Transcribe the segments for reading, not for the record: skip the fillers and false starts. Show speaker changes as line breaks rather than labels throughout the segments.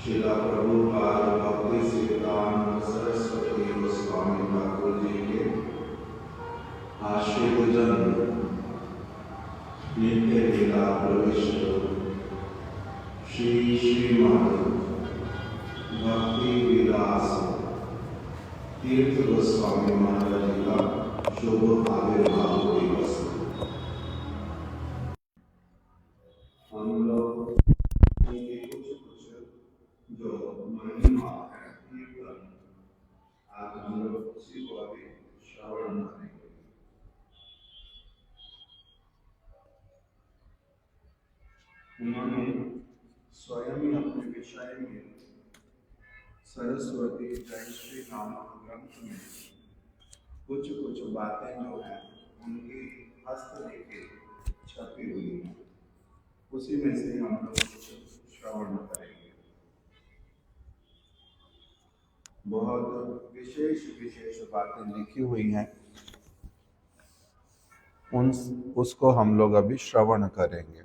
श्रीला प्रभुपाद भक्ति सिद्धांत सरस्वती गोस्वामी ठाकुर जी के आश्रित जन नित्य लीला प्रविष्ट श्री श्रीमद भक्ति विलास तीर्थ गोस्वामी महाराज जी का शुभ आविर्भाव दिवस। हम लोग जो महिमा है कीर्तन, आज हम लोग उसी को अभी श्रवण करेंगे। उन्होंने स्वयं ही अपने विषय में सरस्वती जयश्री नामक ग्रंथ में कुछ बातें जो हैं उनकी हस्तलिखित छपी हुई हैं, उसी में से हम लोग श्रवण करेंगे। बहुत विशेष बातें लिखी हुई हैं, उसको हम लोग अभी श्रवण करेंगे।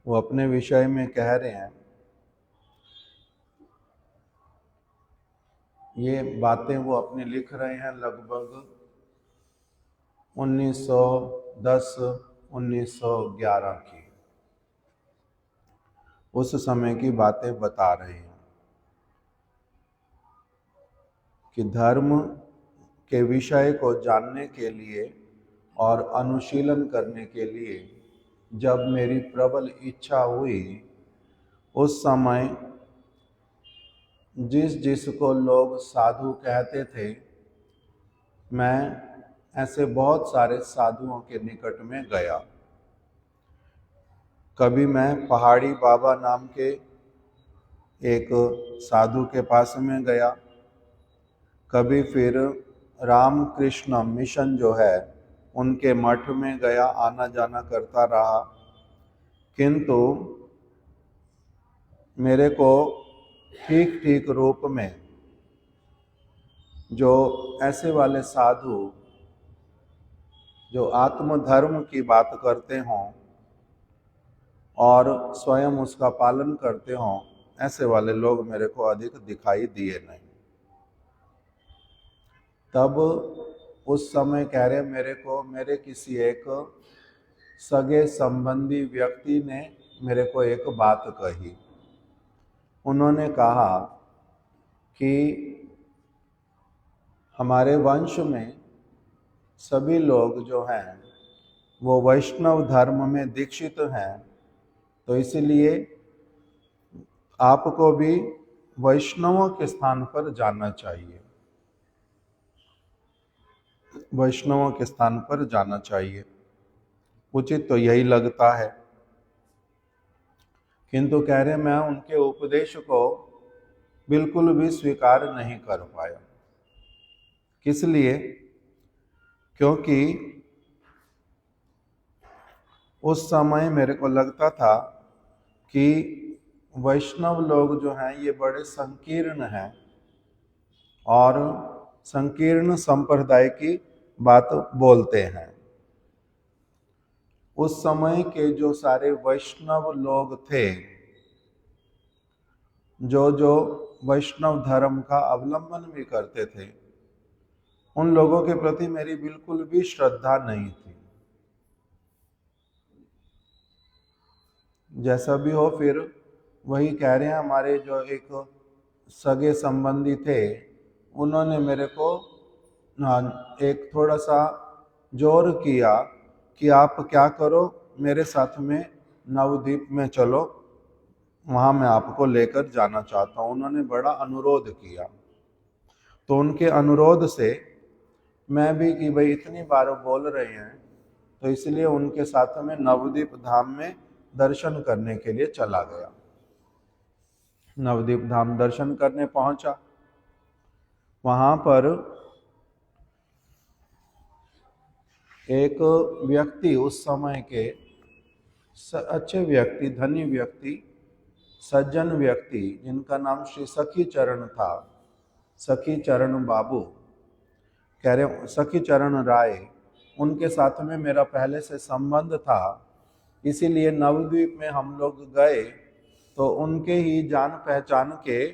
वो अपने विषय में कह रहे हैं, ये बातें वो अपने लिख रहे हैं लगभग 1910-1911 की, उस समय की बातें बता रहे हैं कि धर्म के विषय को जानने के लिए और अनुशीलन करने के लिए जब मेरी प्रबल इच्छा हुई, उस समय जिसको लोग साधु कहते थे, मैं ऐसे बहुत सारे साधुओं के निकट में गया। कभी मैं पहाड़ी बाबा नाम के एक साधु के पास में गया, कभी फिर रामकृष्ण मिशन जो है उनके मठ में गया, आना जाना करता रहा। किंतु मेरे को ठीक रूप में जो ऐसे वाले साधु जो आत्मधर्म की बात करते हों और स्वयं उसका पालन करते हों, ऐसे वाले लोग मेरे को अधिक दिखाई दिए नहीं। तब उस समय कह रहे मेरे किसी एक सगे संबंधी व्यक्ति ने मेरे को एक बात कही। उन्होंने कहा कि हमारे वंश में सभी लोग जो हैं वो वैष्णव धर्म में दीक्षित हैं, तो इसलिए आपको भी वैष्णवों के स्थान पर जाना चाहिए, वैष्णवों के स्थान पर जाना चाहिए। उचित तो यही लगता है, किंतु कह रहे मैं उनके उपदेश को बिल्कुल भी स्वीकार नहीं कर पाया। किस लिए? क्योंकि उस समय मेरे को लगता था कि वैष्णव लोग जो हैं ये बड़े संकीर्ण हैं और संकीर्ण संप्रदाय की बात बोलते हैं। उस समय के जो सारे वैष्णव लोग थे, जो वैष्णव धर्म का अवलंबन भी करते थे, उन लोगों के प्रति मेरी बिल्कुल भी श्रद्धा नहीं थी। जैसा भी हो, फिर वही कह रहे हैं, हमारे जो एक सगे संबंधी थे, उन्होंने मेरे को एक थोड़ा सा जोर किया कि आप क्या करो, मेरे साथ में नवद्वीप में चलो, वहाँ मैं आपको लेकर जाना चाहता हूँ। उन्होंने बड़ा अनुरोध किया। तो उनके अनुरोध से मैं भी कि भाई इतनी बार बोल रहे हैं, तो इसलिए उनके साथ में नवद्वीप धाम में दर्शन करने के लिए चला गया। नवद्वीप धाम दर्शन करने पहुंचा। वहां पर एक व्यक्ति, उस समय के अच्छे व्यक्ति, धनी व्यक्ति, सज्जन व्यक्ति, जिनका नाम श्री सखी चरण था, सखी चरण बाबू कह रहे, सखी चरण राय, उनके साथ में मेरा पहले से संबंध था। इसीलिए नवद्वीप में हम लोग गए तो उनके ही जान पहचान के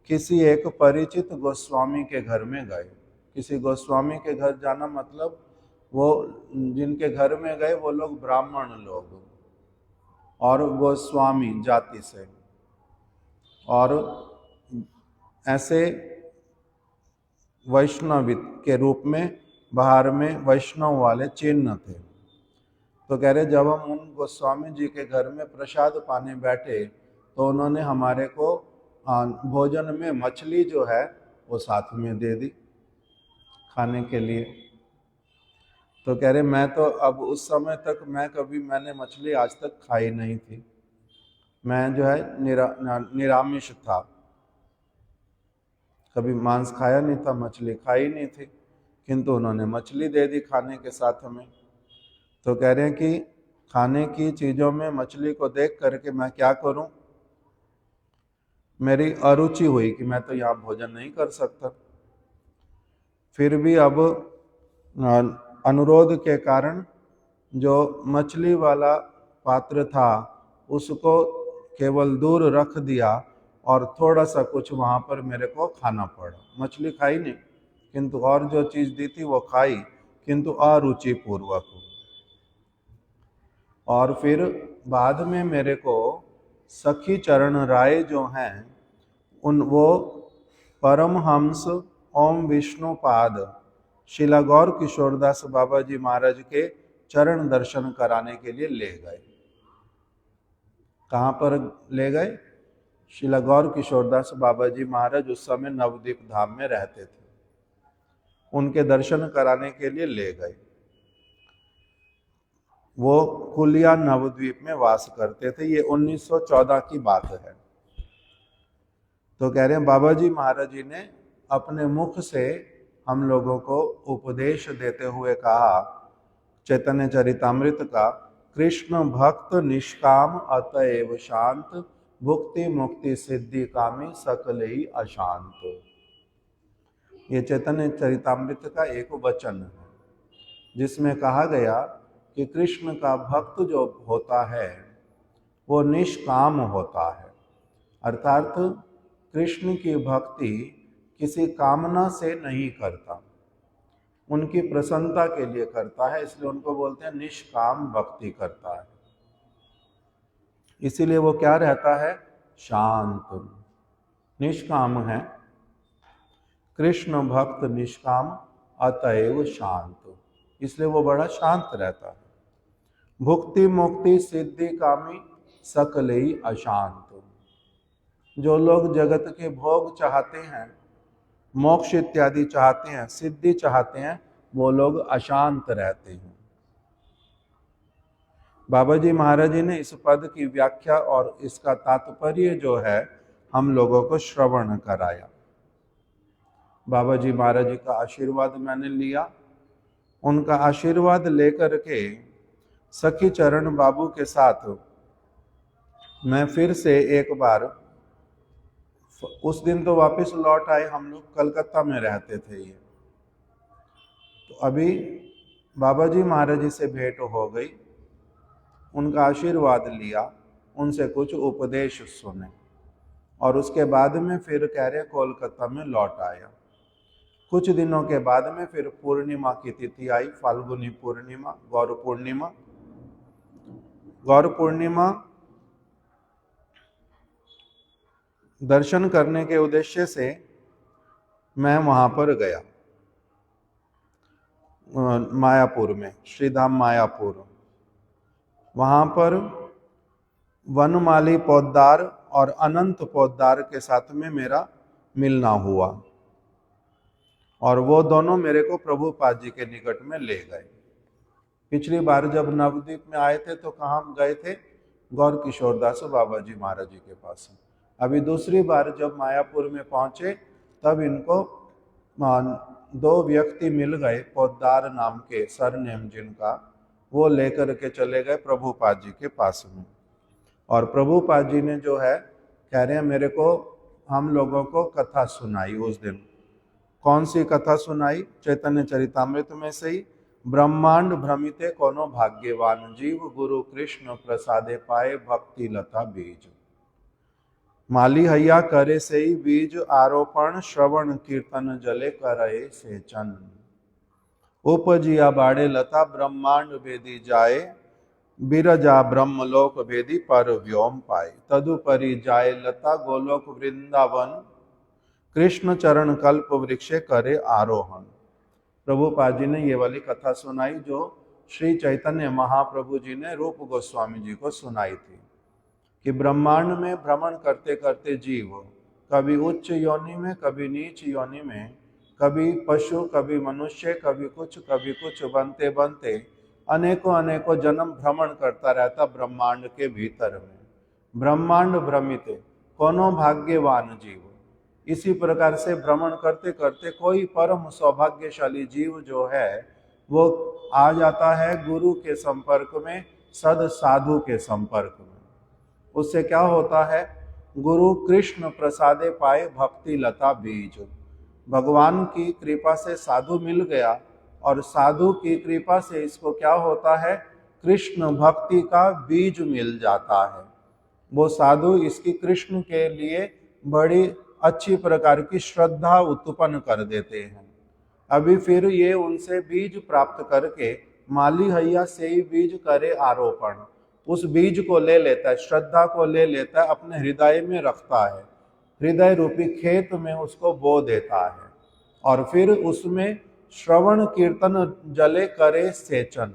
किसी एक परिचित गोस्वामी के घर में गए। किसी गोस्वामी के घर जाना मतलब वो जिनके घर में गए वो लोग ब्राह्मण लोग और गोस्वामी जाति से, और ऐसे वैष्णव के रूप में बाहर में वैष्णव वाले चिन्ह थे। तो कह रहे जब हम उन गोस्वामी जी के घर में प्रसाद पाने बैठे तो उन्होंने हमारे को भोजन में मछली जो है वो साथ में दे दी खाने के लिए। तो कह रहे मैं तो अब उस समय तक मैंने मछली आज तक खाई नहीं थी। मैं जो है निरामिष था, कभी मांस खाया नहीं था, मछली खाई नहीं थी, किंतु उन्होंने मछली दे दी खाने के साथ में। तो कह रहे हैं कि खाने की चीज़ों में मछली को देख करके मैं क्या करूं, मेरी अरुचि हुई कि मैं तो यहाँ भोजन नहीं कर सकता। फिर भी अब अनुरोध के कारण जो मछली वाला पात्र था उसको केवल दूर रख दिया और थोड़ा सा कुछ वहाँ पर मेरे को खाना पड़ा। मछली खाई नहीं, किंतु और जो चीज़ दी थी वो खाई, किंतु अरुचि पूर्वक। और फिर बाद में मेरे को सखी चरण राय जो हैं वो परमहंस ओम विष्णुपाद शिला गौर किशोरदास बाबा जी महाराज के चरण दर्शन कराने के लिए ले गए। कहाँ पर ले गए? शिला गौर किशोरदास बाबा जी महाराज उस समय नवद्वीप धाम में रहते थे, उनके दर्शन कराने के लिए ले गए। वो कुलिया नवद्वीप में वास करते थे। ये 1914 की बात है। तो कह रहे हैं बाबा जी महाराज जी ने अपने मुख से हम लोगों को उपदेश देते हुए कहा, चैतन्य चरितामृत का, कृष्ण भक्त निष्काम अतएव शांत, भुक्ति मुक्ति सिद्धि कामी सकल ही अशांत। ये चैतन्य चरितामृत का एक वचन है जिसमें कहा गया कि कृष्ण का भक्त जो होता है वो निष्काम होता है, अर्थात कृष्ण की भक्ति किसी कामना से नहीं करता, उनकी प्रसन्नता के लिए करता है, इसलिए उनको बोलते हैं निष्काम भक्ति करता है। इसीलिए वो क्या रहता है? शांत, निष्काम है। कृष्ण भक्त निष्काम अतएव शांत, इसलिए वो बड़ा शांत रहता है। भुक्ति मुक्ति सिद्धि कामी सकल ही अशांत। जो लोग जगत के भोग चाहते हैं, मोक्ष इत्यादि चाहते हैं, सिद्धि चाहते हैं, वो लोग अशांत रहते हैं। बाबा जी महाराज जी ने इस पद की व्याख्या और इसका तात्पर्य जो है हम लोगों को श्रवण कराया। बाबा जी महाराज जी का आशीर्वाद मैंने लिया। उनका आशीर्वाद लेकर के सखी चरण बाबू के साथ मैं फिर से एक बार, उस दिन तो वापस लौट आए, हम लोग कलकत्ता में रहते थे ये, तो अभी बाबा जी महाराज जी से भेंट हो गई, उनका आशीर्वाद लिया, उनसे कुछ उपदेश सुने और उसके बाद में फिर कह रहे कोलकाता में लौट आया। कुछ दिनों के बाद में फिर पूर्णिमा की तिथि आई, फाल्गुनी पूर्णिमा, गौर पूर्णिमा। गौर पूर्णिमा दर्शन करने के उद्देश्य से मैं वहां पर गया, मायापुर में, श्रीधाम मायापुर। वहां पर वनमाली पौदार और अनंत पौदार के साथ में मेरा मिलना हुआ और वो दोनों मेरे को प्रभुपाद जी के निकट में ले गए। पिछली बार जब नवद्वीप में आए थे तो कहाँ गए थे? गौर किशोरदास बाबा जी महाराज जी के पास। अभी दूसरी बार जब मायापुर में पहुंचे तब इनको दो व्यक्ति मिल गए, पौदार नाम के सरनेम जिनका, वो लेकर के चले गए प्रभुपाद जी के पास में। और प्रभुपाद जी ने जो है, कह रहे हैं मेरे को, हम लोगों को कथा सुनाई उस दिन। कौन सी कथा सुनाई? चैतन्य चरितामृत में से ही, ब्रह्मांड भ्रमिते कोनो भाग्यवान जीव, गुरु कृष्ण प्रसादे पाए भक्ति लता बीज। माली हैया करे से ही बीज आरोपण, श्रवण कीर्तन जले करे सेचन। उपजिया बाड़े लता ब्रह्मांड वेदी जाए, बिरजा ब्रह्मलोक वेदी पर व्योम पाए। तदुपरि जाए लता गोलोक वृंदावन, कृष्ण चरण कल्प वृक्षे करे आरोहण। प्रभुपाद जी ने ये वाली कथा सुनाई जो श्री चैतन्य महाप्रभु जी ने रूप गोस्वामी जी को सुनाई थी, कि ब्रह्मांड में भ्रमण करते करते जीव कभी उच्च योनि में, कभी नीच योनि में, कभी पशु, कभी मनुष्य, कभी कुछ बनते बनते अनेकों अनेकों जन्म भ्रमण करता रहता ब्रह्मांड के भीतर में। ब्रह्मांड भ्रमित कोनो भाग्यवान जीव, इसी प्रकार से भ्रमण करते करते कोई परम सौभाग्यशाली जीव जो है वो आ जाता है गुरु के संपर्क में, सद साधु के संपर्क में। उससे क्या होता है? गुरु कृष्ण प्रसादे पाए भक्ति लता बीज। भगवान की कृपा से साधु मिल गया और साधु की कृपा से इसको क्या होता है? कृष्ण भक्ति का बीज मिल जाता है। वो साधु इसकी कृष्ण के लिए बड़ी अच्छी प्रकार की श्रद्धा उत्पन्न कर देते हैं। अभी फिर ये उनसे बीज प्राप्त करके माली हैया से ही बीज करे आरोपण, उस बीज को ले लेता है, श्रद्धा को ले लेता है, अपने हृदय में रखता है, हृदय रूपी खेत में उसको बो देता है और फिर उसमें श्रवण कीर्तन जले करे सेचन,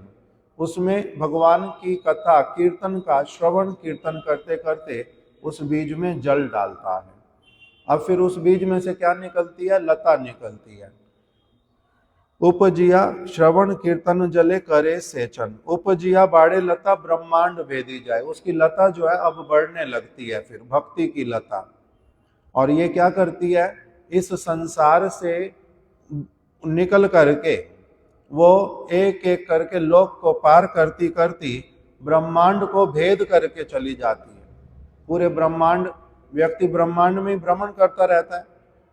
उसमें भगवान की कथा कीर्तन का श्रवण कीर्तन करते करते उस बीज में जल डालता है। अब फिर उस बीज में से क्या निकलती है? लता निकलती है। उपजिया श्रवण कीर्तन जले करे सेचन, उपजिया बाड़े लता ब्रह्मांड भेदी जाए। उसकी लता जो है अब बढ़ने लगती है, फिर भक्ति की लता। और ये क्या करती है? इस संसार से निकल करके वो एक एक करके लोक को पार करती करती ब्रह्मांड को भेद करके चली जाती है। पूरे ब्रह्मांड, व्यक्ति ब्रह्मांड में भ्रमण करता रहता है।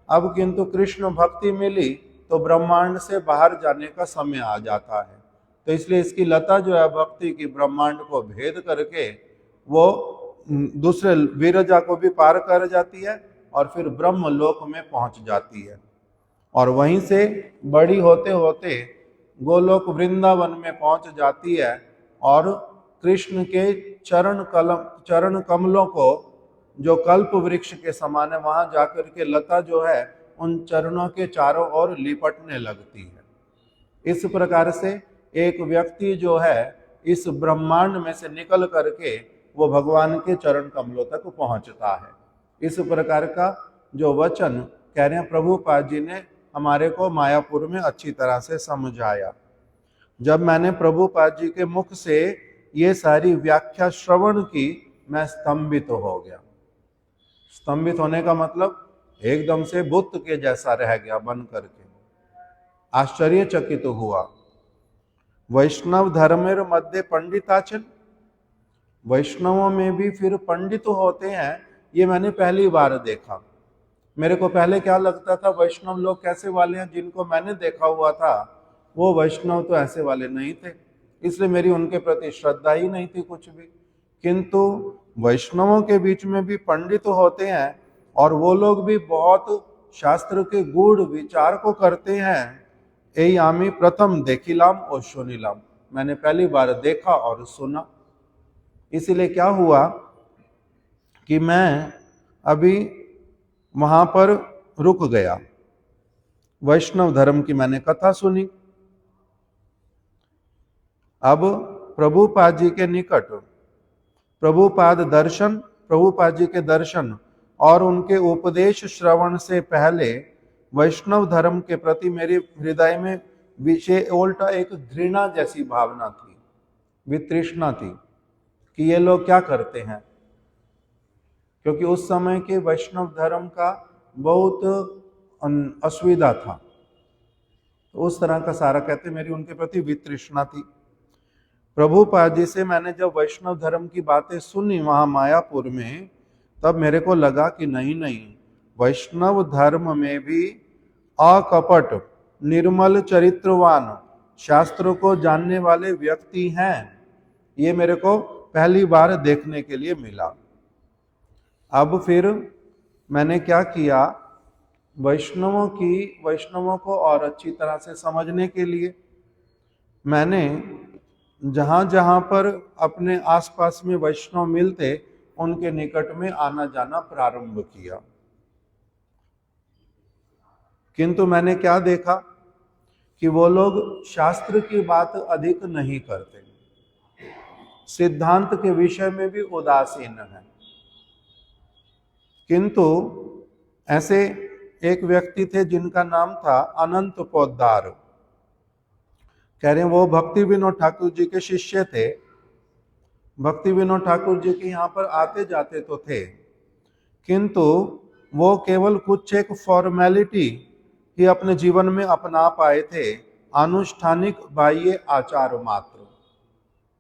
अब किंतु कृष्ण भक्ति मिली तो ब्रह्मांड से बाहर जाने का समय आ जाता है, तो इसलिए इसकी लता जो है भक्ति की ब्रह्मांड को भेद करके वो दूसरे विरजा को भी पार कर जाती है और फिर ब्रह्म लोक में पहुंच जाती है। और वहीं से बड़ी होते होते गोलोक वृंदावन में पहुंच जाती है और कृष्ण के चरण कमलों को, जो कल्प वृक्ष के समान है, वहां जाकर के लता जो है उन चरणों के चारों ओर लिपटने लगती है। इस प्रकार से एक व्यक्ति जो है इस ब्रह्मांड में से निकल करके वो भगवान के चरण कमलों तक पहुंचता है। इस प्रकार का जो वचन कह रहे हैं प्रभुपाद जी ने हमारे को मायापुर में अच्छी तरह से समझाया। जब मैंने प्रभुपाद जी के मुख से ये सारी व्याख्या श्रवण की, मैं स्तंभित हो गया। स्तंभित होने का मतलब एकदम से बुत के जैसा रह गया बन करके, आश्चर्यचकित हुआ। वैष्णव धर्मेर मध्य पंडिताचन, वैष्णवों में भी फिर पंडित होते हैं, ये मैंने पहली बार देखा। मेरे को पहले क्या लगता था, वैष्णव लोग कैसे वाले हैं, जिनको मैंने देखा हुआ था वो वैष्णव तो ऐसे वाले नहीं थे, इसलिए मेरी उनके प्रति श्रद्धा ही नहीं थी कुछ भी। किंतु वैष्णवों के बीच में भी पंडित होते हैं और वो लोग भी बहुत शास्त्र के गूढ़ विचार को करते हैं। यही आमी प्रथम देखिलाम और सुनिलाम, मैंने पहली बार देखा और सुना। इसीलिए क्या हुआ कि मैं अभी वहां पर रुक गया, वैष्णव धर्म की मैंने कथा सुनी। अब प्रभुपाद जी के निकट प्रभुपाद जी के दर्शन और उनके उपदेश श्रवण से पहले वैष्णव धर्म के प्रति मेरे हृदय में विषय उल्टा एक घृणा जैसी भावना थी, वितृष्णा थी कि ये लोग क्या करते हैं। क्योंकि उस समय के वैष्णव धर्म का बहुत असुविधा था, तो उस तरह का सारा कहते मेरी उनके प्रति वितृष्णा थी। प्रभुपाद जी से मैंने जब वैष्णव धर्म की बातें सुनी वहां मायापुर में, तब मेरे को लगा कि नहीं, वैष्णव धर्म में भी अकपट निर्मल चरित्रवान शास्त्रों को जानने वाले व्यक्ति हैं, ये मेरे को पहली बार देखने के लिए मिला। अब फिर मैंने क्या किया, वैष्णवों को और अच्छी तरह से समझने के लिए मैंने जहां जहां पर अपने आसपास में वैष्णव मिलते उनके निकट में आना जाना प्रारंभ किया। किंतु मैंने क्या देखा कि वो लोग शास्त्र की बात अधिक नहीं करते, सिद्धांत के विषय में भी उदासीन है। किंतु ऐसे एक व्यक्ति थे जिनका नाम था अनंत पोद्दार, कह रहे हैं वो भक्ति विनोद ठाकुर जी के शिष्य थे। भक्ति विनोद ठाकुर जी के यहाँ पर आते जाते तो थे, किंतु वो केवल कुछ एक फॉर्मेलिटी ही अपने जीवन में अपना पाए थे, अनुष्ठानिक बाह्य आचार मात्र।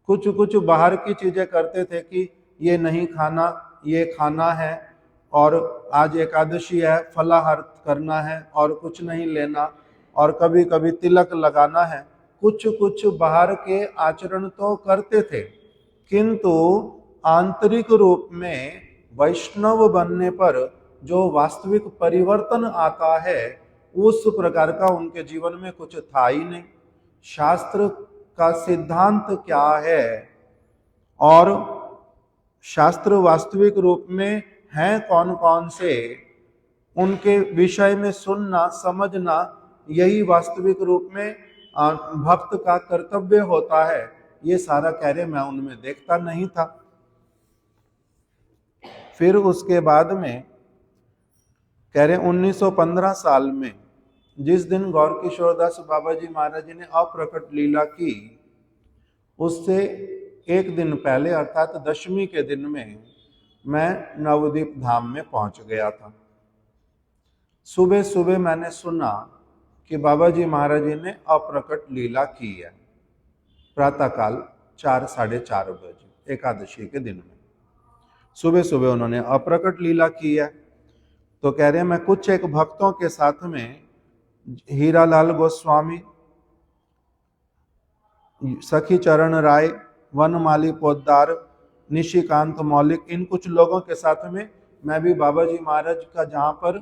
कुछ बाहर की चीजें करते थे कि ये नहीं खाना, ये खाना है, और आज एकादशी है, फलाहार करना है, और कुछ नहीं लेना, और कभी कभी तिलक लगाना है। कुछ बाहर के आचरण तो करते थे, किंतु आंतरिक रूप में वैष्णव बनने पर जो वास्तविक परिवर्तन आता है उस प्रकार का उनके जीवन में कुछ था ही नहीं। शास्त्र का सिद्धांत क्या है और शास्त्र वास्तविक रूप में हैं कौन कौन से, उनके विषय में सुनना समझना, यही वास्तविक रूप में भक्त का कर्तव्य होता है। ये सारा कह रहे मैं उनमें देखता नहीं था। फिर उसके बाद में कह रहे 1915 साल में जिस दिन गौर किशोरदास बाबा जी महाराज जी ने अप्रकट लीला की, उससे एक दिन पहले अर्थात दशमी के दिन में मैं नवद्वीप धाम में पहुंच गया था। सुबह सुबह मैंने सुना कि बाबा जी महाराज जी ने अप्रकट लीला की है, प्रातःकाल 4 साढ़े 4 बजे एकादशी के दिन में सुबह सुबह उन्होंने अप्रकट लीला की है। तो कह रहे हैं मैं कुछ एक भक्तों के साथ में हीरालाल गोस्वामी, सखी चरण राय, वनमाली पोद्दार, निशिकांत मौलिक, इन कुछ लोगों के साथ में मैं भी बाबा जी महाराज का जहाँ पर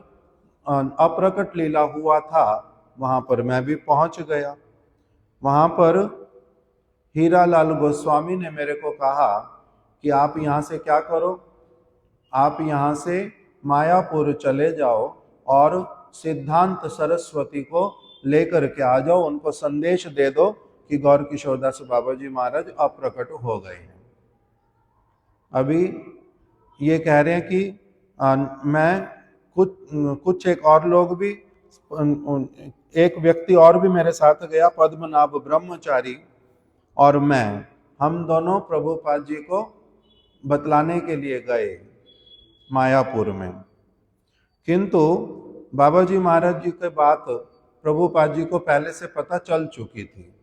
अप्रकट लीला हुआ था वहाँ पर मैं भी पहुँच गया। वहाँ पर हीरालाल गोस्वामी ने मेरे को कहा कि आप यहाँ से क्या करो, आप यहाँ से मायापुर चले जाओ और सिद्धांत सरस्वती को लेकर के आ जाओ, उनको संदेश दे दो कि गौर किशोरदास बाबा जी महाराज अप्रकट हो गए हैं। अभी ये कह रहे हैं कि मैं कुछ एक और लोग भी, एक व्यक्ति और भी मेरे साथ गया, पद्मनाभ ब्रह्मचारी और मैं, हम दोनों प्रभुपाद जी को बतलाने के लिए गए मायापुर में। किंतु बाबा जी महाराज जी की बात प्रभुपाद जी को पहले से पता चल चुकी थी।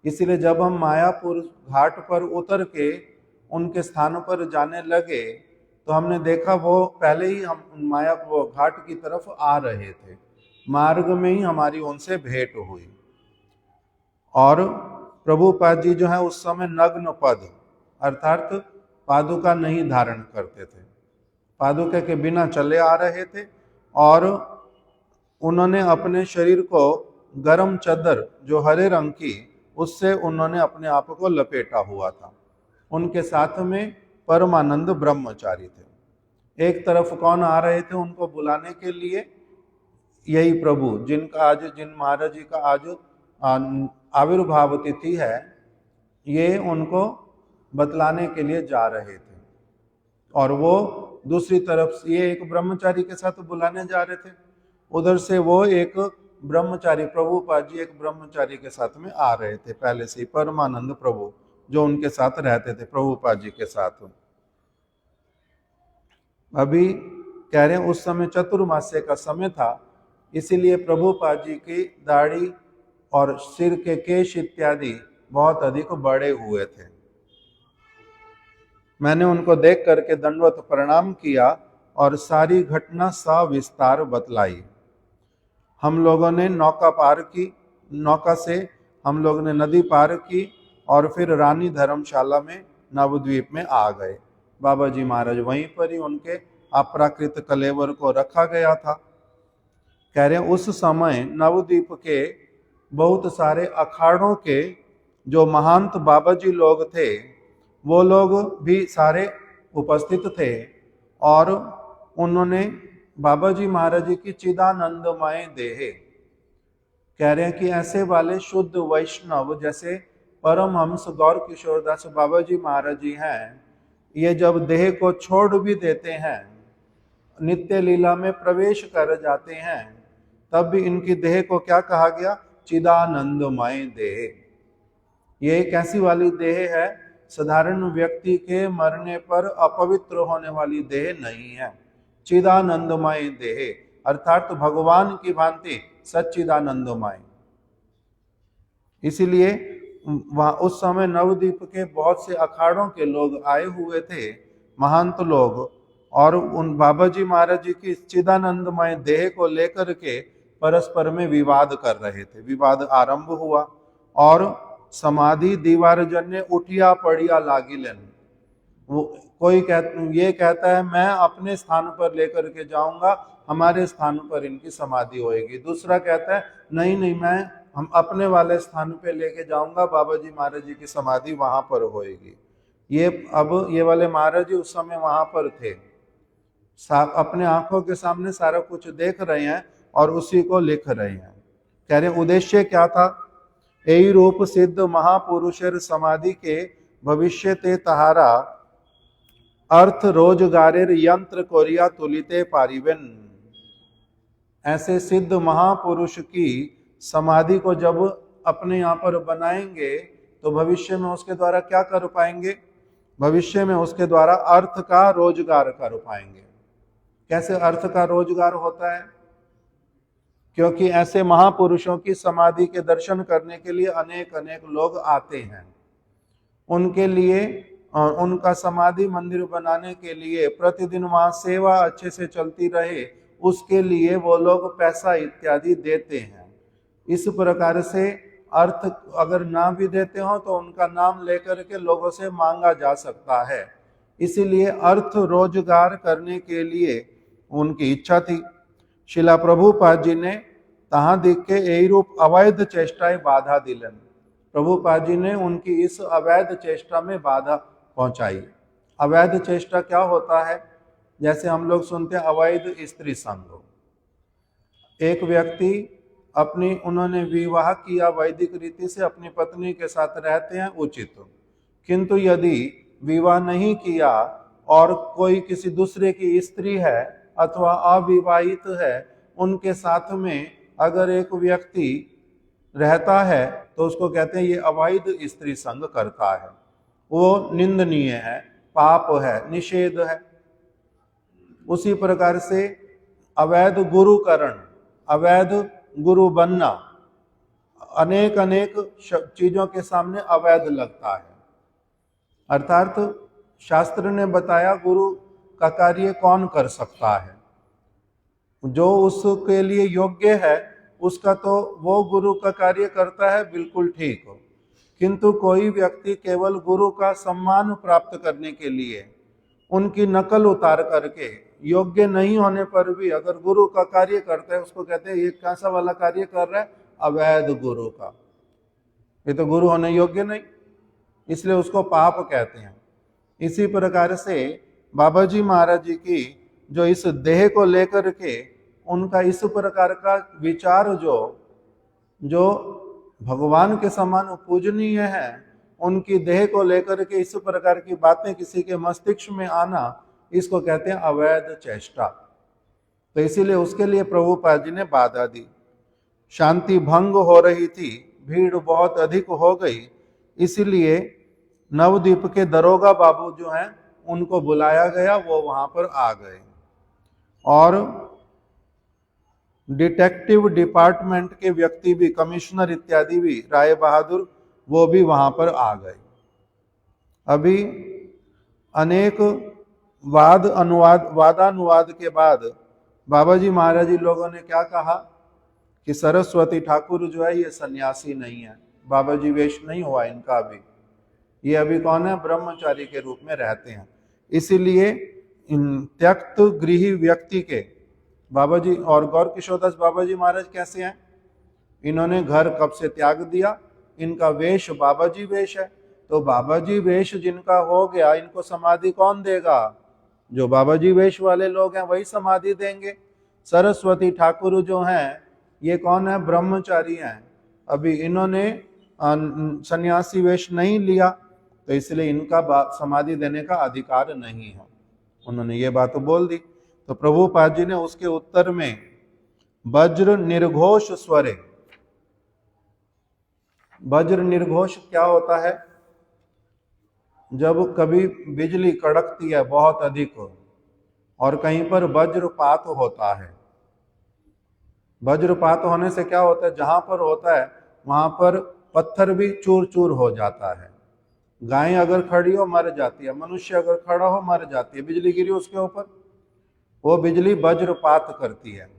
इसलिए जब हम मायापुर घाट पर उतर के उनके स्थान पर जाने लगे तो हमने देखा वो पहले ही हम वो घाट की तरफ आ रहे थे। मार्ग में ही हमारी उनसे भेंट हुई और प्रभुपाद जी जो है उस समय नग्न पद अर्थात पादुका नहीं धारण करते थे, पादुका के बिना चले आ रहे थे और उन्होंने अपने शरीर को गरम चादर जो हरे रंग की उससे उन्होंने अपने आप को लपेटा हुआ था। उनके साथ में परमानंद ब्रह्मचारी थे। एक तरफ कौन आ रहे थे उनको बुलाने के लिए? यही प्रभु जिनका आज जिन महाराज जी का आज आविर्भाव तिथि है, ये उनको बतलाने के लिए जा रहे थे। और वो दूसरी तरफ से ये एक ब्रह्मचारी के साथ बुलाने जा रहे थे, उधर से वो एक ब्रह्मचारी प्रभुपाद जी एक ब्रह्मचारी के साथ में आ रहे थे पहले से ही, परमानंद प्रभु जो उनके साथ रहते थे प्रभुपाद जी के साथ। अभी कह रहे हैं उस समय चतुर्मास्य का समय था, इसीलिए प्रभुपाद जी की दाढ़ी और सिर के केश इत्यादि बहुत अधिक बड़े हुए थे। मैंने उनको देख करके दंडवत प्रणाम किया और सारी घटना सविस्तार बतलाई। हम लोगों ने नौका पार की, नौका से हम लोग ने नदी पार की और फिर रानी धर्मशाला में नवद्वीप में आ गए। बाबा जी महाराज वहीं पर ही उनके अपराकृत कलेवर को रखा गया था। कह रहे हैं उस समय नवद्वीप के बहुत सारे अखाड़ों के जो महंत बाबा जी लोग थे वो लोग भी सारे उपस्थित थे और उन्होंने बाबा जी महाराज जी की चिदानंदमय देह, कह रहे हैं कि ऐसे वाले शुद्ध वैष्णव जैसे परमहंस गौर किशोरदास बाबा जी महाराज जी हैं, ये जब देह को छोड़ भी देते हैं, नित्य लीला में प्रवेश कर जाते हैं, तब भी इनकी देह को क्या कहा गया? चिदानंदमय देह। ये एक ऐसी वाली देह है, साधारण व्यक्ति के मरने पर अपवित्र होने वाली देह नहीं है। चिदानंदमय देह अर्थात भगवान की भांति सच्चिदानंदमय। इसीलिए वहां उस समय नवद्वीप के बहुत से अखाड़ों के लोग आए हुए थे, महंत लोग, और उन बाबा जी महाराज जी की चिदानंदमय देह को लेकर के परस्पर में विवाद कर रहे थे। विवाद आरंभ हुआ और समाधि दीवार जन्य उठिया पड़िया लागिलन। वो कोई ये कहता है मैं अपने स्थान पर लेकर के जाऊंगा, हमारे स्थान पर इनकी समाधि होएगी। दूसरा कहता है नहीं हम अपने वाले स्थान पे लेके जाऊंगा, बाबा जी महाराज जी की समाधि वहां पर होएगी। ये वाले महाराज जी उस समय वहां पर थे, अपने आंखों के सामने सारा कुछ देख रहे हैं और उसी को लिख रहे हैं। कह रहे उद्देश्य क्या था? यही रूप सिद्ध महापुरुषर समाधि के भविष्य ते तहारा अर्थ रोजगारेर यंत्र कोरिया तुलिते पारिवेन। ऐसे सिद्ध महापुरुष की समाधि को जब अपने यहाँ पर बनाएंगे तो भविष्य में उसके द्वारा क्या कर पाएंगे? भविष्य में उसके द्वारा अर्थ का रोजगार कर पाएंगे। कैसे अर्थ का रोजगार होता है? क्योंकि ऐसे महापुरुषों की समाधि के दर्शन करने के लिए अनेक अनेक लोग आते हैं। उनके लिए उनका समाधि मंदिर बनाने के लिए प्रतिदिन वहां सेवा अच्छे से चलती रहे, उसके लिए वो लोग पैसा इत्यादि देते हैं। इस प्रकार से अर्थ अगर ना भी देते हो तो उनका नाम लेकर के लोगों से मांगा जा सकता है। इसीलिए अर्थ रोजगार करने के लिए उनकी इच्छा थी। शिला प्रभुपाद जी ने तहां दिख के यही रूप अवैध चेष्टाएं बाधा दिलन। प्रभुपाद जी ने उनकी इस अवैध चेष्टा में बाधा पहुंचाई। अवैध चेष्टा क्या होता है? जैसे हम लोग सुनते हैं अवैध स्त्री संग। एक व्यक्ति उन्होंने विवाह किया वैदिक रीति से, अपनी पत्नी के साथ रहते हैं उचित, किंतु यदि विवाह नहीं किया और कोई किसी दूसरे की स्त्री है अथवा अविवाहित है, उनके साथ में अगर एक व्यक्ति रहता है तो उसको कहते हैं ये अवैध स्त्री संग करता है। वो निंदनीय है, पाप है, निषेध है। उसी प्रकार से अवैध गुरुकरण, अवैध गुरु बनना, अनेक अनेक चीजों के सामने अवैध लगता है। अर्थात शास्त्र ने बताया गुरु का कार्य कौन कर सकता है, जो उसके लिए योग्य है उसका तो वो गुरु का कार्य करता है, बिल्कुल ठीक हो। किंतु कोई व्यक्ति केवल गुरु का सम्मान प्राप्त करने के लिए उनकी नकल उतार करके योग्य नहीं होने पर भी अगर गुरु का कार्य करता है, उसको कहते हैं ये कैसा वाला कार्य कर रहा है, अवैध गुरु का, ये तो गुरु होने योग्य नहीं, इसलिए उसको पाप कहते हैं। इसी प्रकार से बाबा जी महाराज जी की जो इस देह को लेकर के उनका इस प्रकार का विचार जो भगवान के समान पूजनीय है, उनकी देह को लेकर के इस प्रकार की बातें किसी के मस्तिष्क में आना, इसको कहते हैं अवैध चेष्टा। तो इसीलिए उसके लिए प्रभुपाद जी ने बाधा दी। शांति भंग हो रही थी, भीड़ बहुत अधिक हो गई, इसीलिए नवद्वीप के दरोगा बाबू जो हैं उनको बुलाया गया, वो वहां पर आ गए और डिटेक्टिव डिपार्टमेंट के व्यक्ति भी, कमिश्नर इत्यादि भी, राय बहादुर, वो भी वहां पर आ गए। अभी अनेक वादानुवाद के बाद बाबा जी महाराज जी लोगों ने क्या कहा कि सरस्वती ठाकुर जो है ये सन्यासी नहीं है, बाबा जी वेश नहीं हुआ इनका, अभी ये अभी कौन है, ब्रह्मचारी के रूप में रहते हैं। इसीलिए इन त्यक्त गृही व्यक्ति के बाबा जी और गौर किशोरदास बाबा जी महाराज कैसे हैं, इन्होंने घर कब से त्याग दिया, इनका वेश बाबा जी वेश है, तो बाबा जी वेश जिनका हो गया इनको समाधि कौन देगा, जो बाबा जी वेश वाले लोग हैं वही समाधि देंगे। सरस्वती ठाकुर जो हैं ये कौन है, ब्रह्मचारी हैं, अभी इन्होंने सन्यासी वेश नहीं लिया, तो इसलिए इनका समाधि देने का अधिकार नहीं है। उन्होंने ये बात बोल दी। तो प्रभुपाद जी ने उसके उत्तर में वज्र निर्घोष स्वरे, वज्र निर्घोष क्या होता है, जब कभी बिजली कड़कती है बहुत अधिक और कहीं पर वज्रपात होता है, वज्रपात होने से क्या होता है, जहां पर होता है वहां पर पत्थर भी चूर चूर हो जाता है, गाय अगर खड़ी हो मर जाती है, मनुष्य अगर खड़ा हो मर जाती है, बिजली गिरी उसके ऊपर, वो बिजली वज्रपात करती है।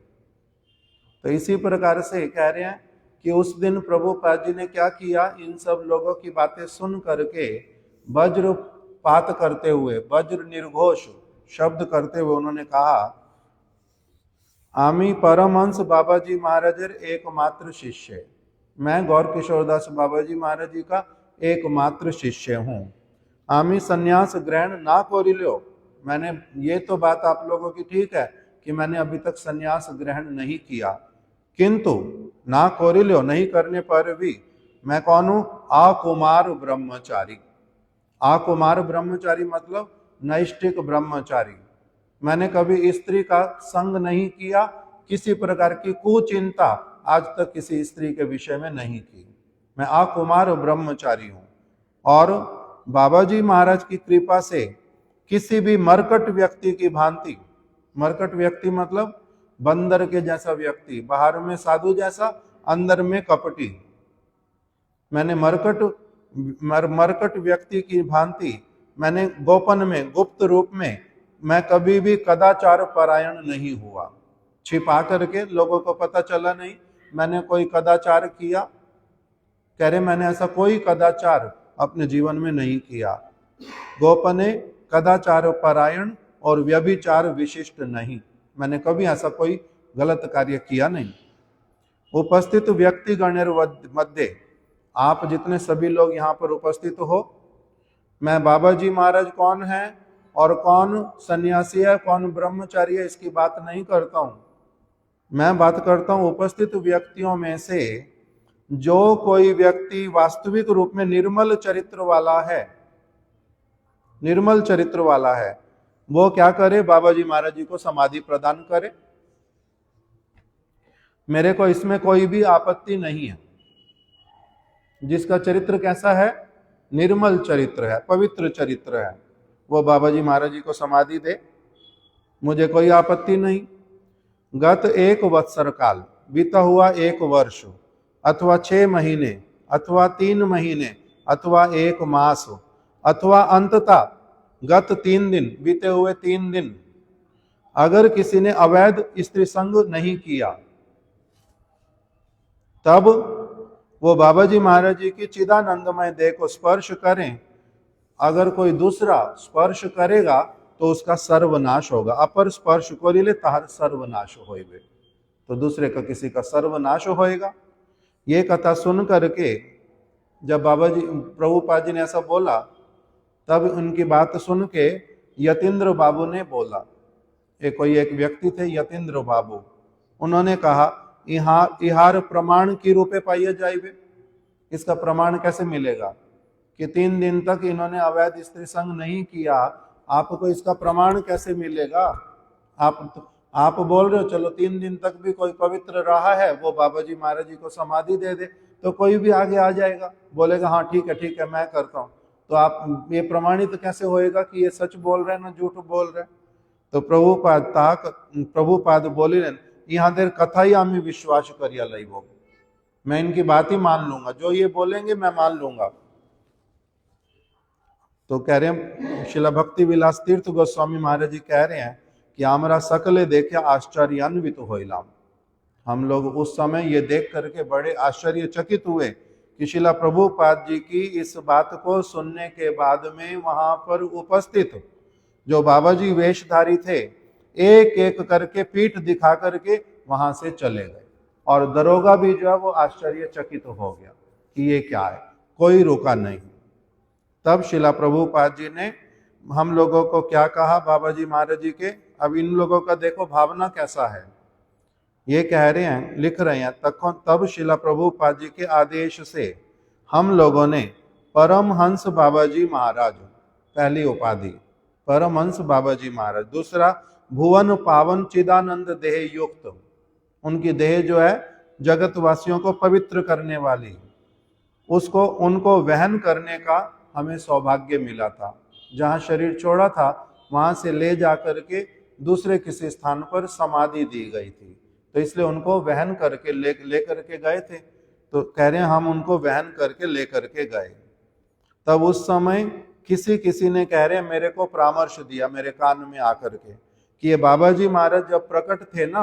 तो इसी प्रकार से कह रहे हैं कि उस दिन प्रभुपाद जी ने क्या किया, इन सब लोगों की बातें सुन करके वज्रपात करते हुए, वज्र निर्घोष शब्द करते हुए उन्होंने कहा, आमी परमहंस बाबा जी महाराजर एकमात्र शिष्य, मैं गौर किशोरदास बाबा जी महाराज जी का एकमात्र शिष्य हूँ। आमी संन्यास ग्रहण ना कोरिल्यो, मैंने ये तो बात आप लोगों की ठीक है कि मैंने अभी तक संन्यास ग्रहण नहीं किया, किंतु ना कोरिल्यो, नहीं करने पर भी मैं कौन हूं, आकुमार ब्रह्मचारी। आकुमार ब्रह्मचारी मतलब नैष्ठिक ब्रह्मचारी, मैंने कभी स्त्री का संग नहीं किया, किसी प्रकार की कुचिंता आज तक किसी स्त्री के विषय में नहीं की, मैं आकुमार ब्रह्मचारी हूं। और बाबा जी महाराज की कृपा से किसी भी मरकट व्यक्ति की भांति, मरकट व्यक्ति मतलब बंदर के जैसा व्यक्ति, बाहर में साधु जैसा अंदर में कपटी, मैंने मरकट व्यक्ति की भांति मैंने गोपन में, गुप्त रूप में मैं कभी भी कदाचार परायण नहीं हुआ, छिपा करके लोगों को पता चला नहीं मैंने कोई कदाचार किया, कह रहे मैंने ऐसा कोई कदाचार अपने जीवन में नहीं किया। गोपने कदाचार परायण और व्यभिचार विशिष्ट नहीं, मैंने कभी ऐसा कोई गलत कार्य किया नहीं। उपस्थित व्यक्ति गणेर मध्य, आप जितने सभी लोग यहाँ पर उपस्थित हो, मैं बाबा जी महाराज कौन है और कौन सन्यासी है, कौन ब्रह्मचारी है, इसकी बात नहीं करता हूँ, मैं बात करता हूँ उपस्थित व्यक्तियों में से जो कोई व्यक्ति वास्तविक रूप में निर्मल चरित्र वाला है, निर्मल चरित्र वाला है, वो क्या करे, बाबा जी महाराज जी को समाधि प्रदान करे। मेरे को इसमें कोई भी आपत्ति नहीं है, जिसका चरित्र कैसा है, निर्मल चरित्र है, पवित्र चरित्र है, वो बाबा जी महाराज जी को समाधि दे, मुझे कोई आपत्ति नहीं। गत 1 वत्सर काल, बीता हुआ 1 वर्ष, अथवा 6 महीने, अथवा 3 महीने, अथवा 1 मास, अथवा अंततः गत 3 दिन, बीते हुए 3 दिन, अगर किसी ने अवैध स्त्री संग नहीं किया, तब वो बाबा जी महाराज जी की चिदानंदमय देह को स्पर्श करें। अगर कोई दूसरा स्पर्श करेगा तो उसका सर्वनाश होगा। अपर स्पर्श कोरिले तार सर्वनाश होइबे, तो दूसरे का किसी का सर्वनाश होएगा। ये कथा सुन करके जब बाबा जी प्रभुपाद जी ने ऐसा बोला, तब उनकी बात सुन के यतीन्द्र बाबू ने बोला, एक व्यक्ति थे यतीन्द्र बाबू, उन्होंने कहा इहार प्रमाण की रूपे पाइए जाइबे, इसका प्रमाण कैसे मिलेगा कि 3 दिन तक इन्होंने अवैध स्त्री संग नहीं किया, आपको इसका प्रमाण कैसे मिलेगा? आप बोल रहे हो चलो 3 दिन तक भी कोई पवित्र रहा है, वो बाबा जी महाराज जी को समाधि दे दे, तो कोई भी आगे आ जाएगा, बोलेगा हाँ ठीक है मैं करता हूँ। तो आप ये प्रमाणित कैसे होएगा कि ये सच बोल रहे हैं ना झूठ बोल रहे हैं? तो प्रभुपाद बोली यहाँ देर कथा ही आमी विश्वास करिया लई, वो मैं इनकी बात ही मान लूंगा, जो ये बोलेंगे मैं मान लूंगा। तो कह रहे हैं शिला भक्ति विलास तीर्थ गोस्वामी महाराज जी कह रहे हैं कि हमरा सकले देखे आश्चर्यान्वित होइलाम। हम लोग उस समय ये देख करके बड़े आश्चर्यचकित हुए कि शिला प्रभुपाद जी की इस बात को सुनने के बाद में वहां पर उपस्थित जो बाबा जी वेशधारी थे, एक एक करके पीठ दिखा करके वहां से चले गए, और दरोगा भी जो है वो आश्चर्यचकित हो गया कि ये क्या है, कोई रुका नहीं। तब शिला प्रभुपाद जी ने हम लोगों को क्या कहा बाबा जी महाराज जी के, अब इन लोगों का देखो भावना कैसा है। ये कह रहे हैं, लिख रहे हैं, तब शिला प्रभुपाद जी के आदेश से हम लोगों ने परमहंस बाबा जी महाराज, पहली उपाधि परमहंस बाबा जी महाराज, दूसरा भुवन पावन चिदानंद देह युक्त, उनकी देह जो है जगत वासियों को पवित्र करने वाली, उसको उनको वहन करने का हमें सौभाग्य मिला था। जहां शरीर छोड़ा था वहां से ले जाकर के दूसरे किसी स्थान पर समाधि दी गई थी, तो इसलिए उनको वहन करके ले करके गए थे। तो कह रहे हैं हम उनको वहन करके ले करके गए। तब उस समय किसी ने कह रहे हैं मेरे को परामर्श दिया मेरे कान में आकर के कि ये बाबा जी महाराज जब प्रकट थे ना,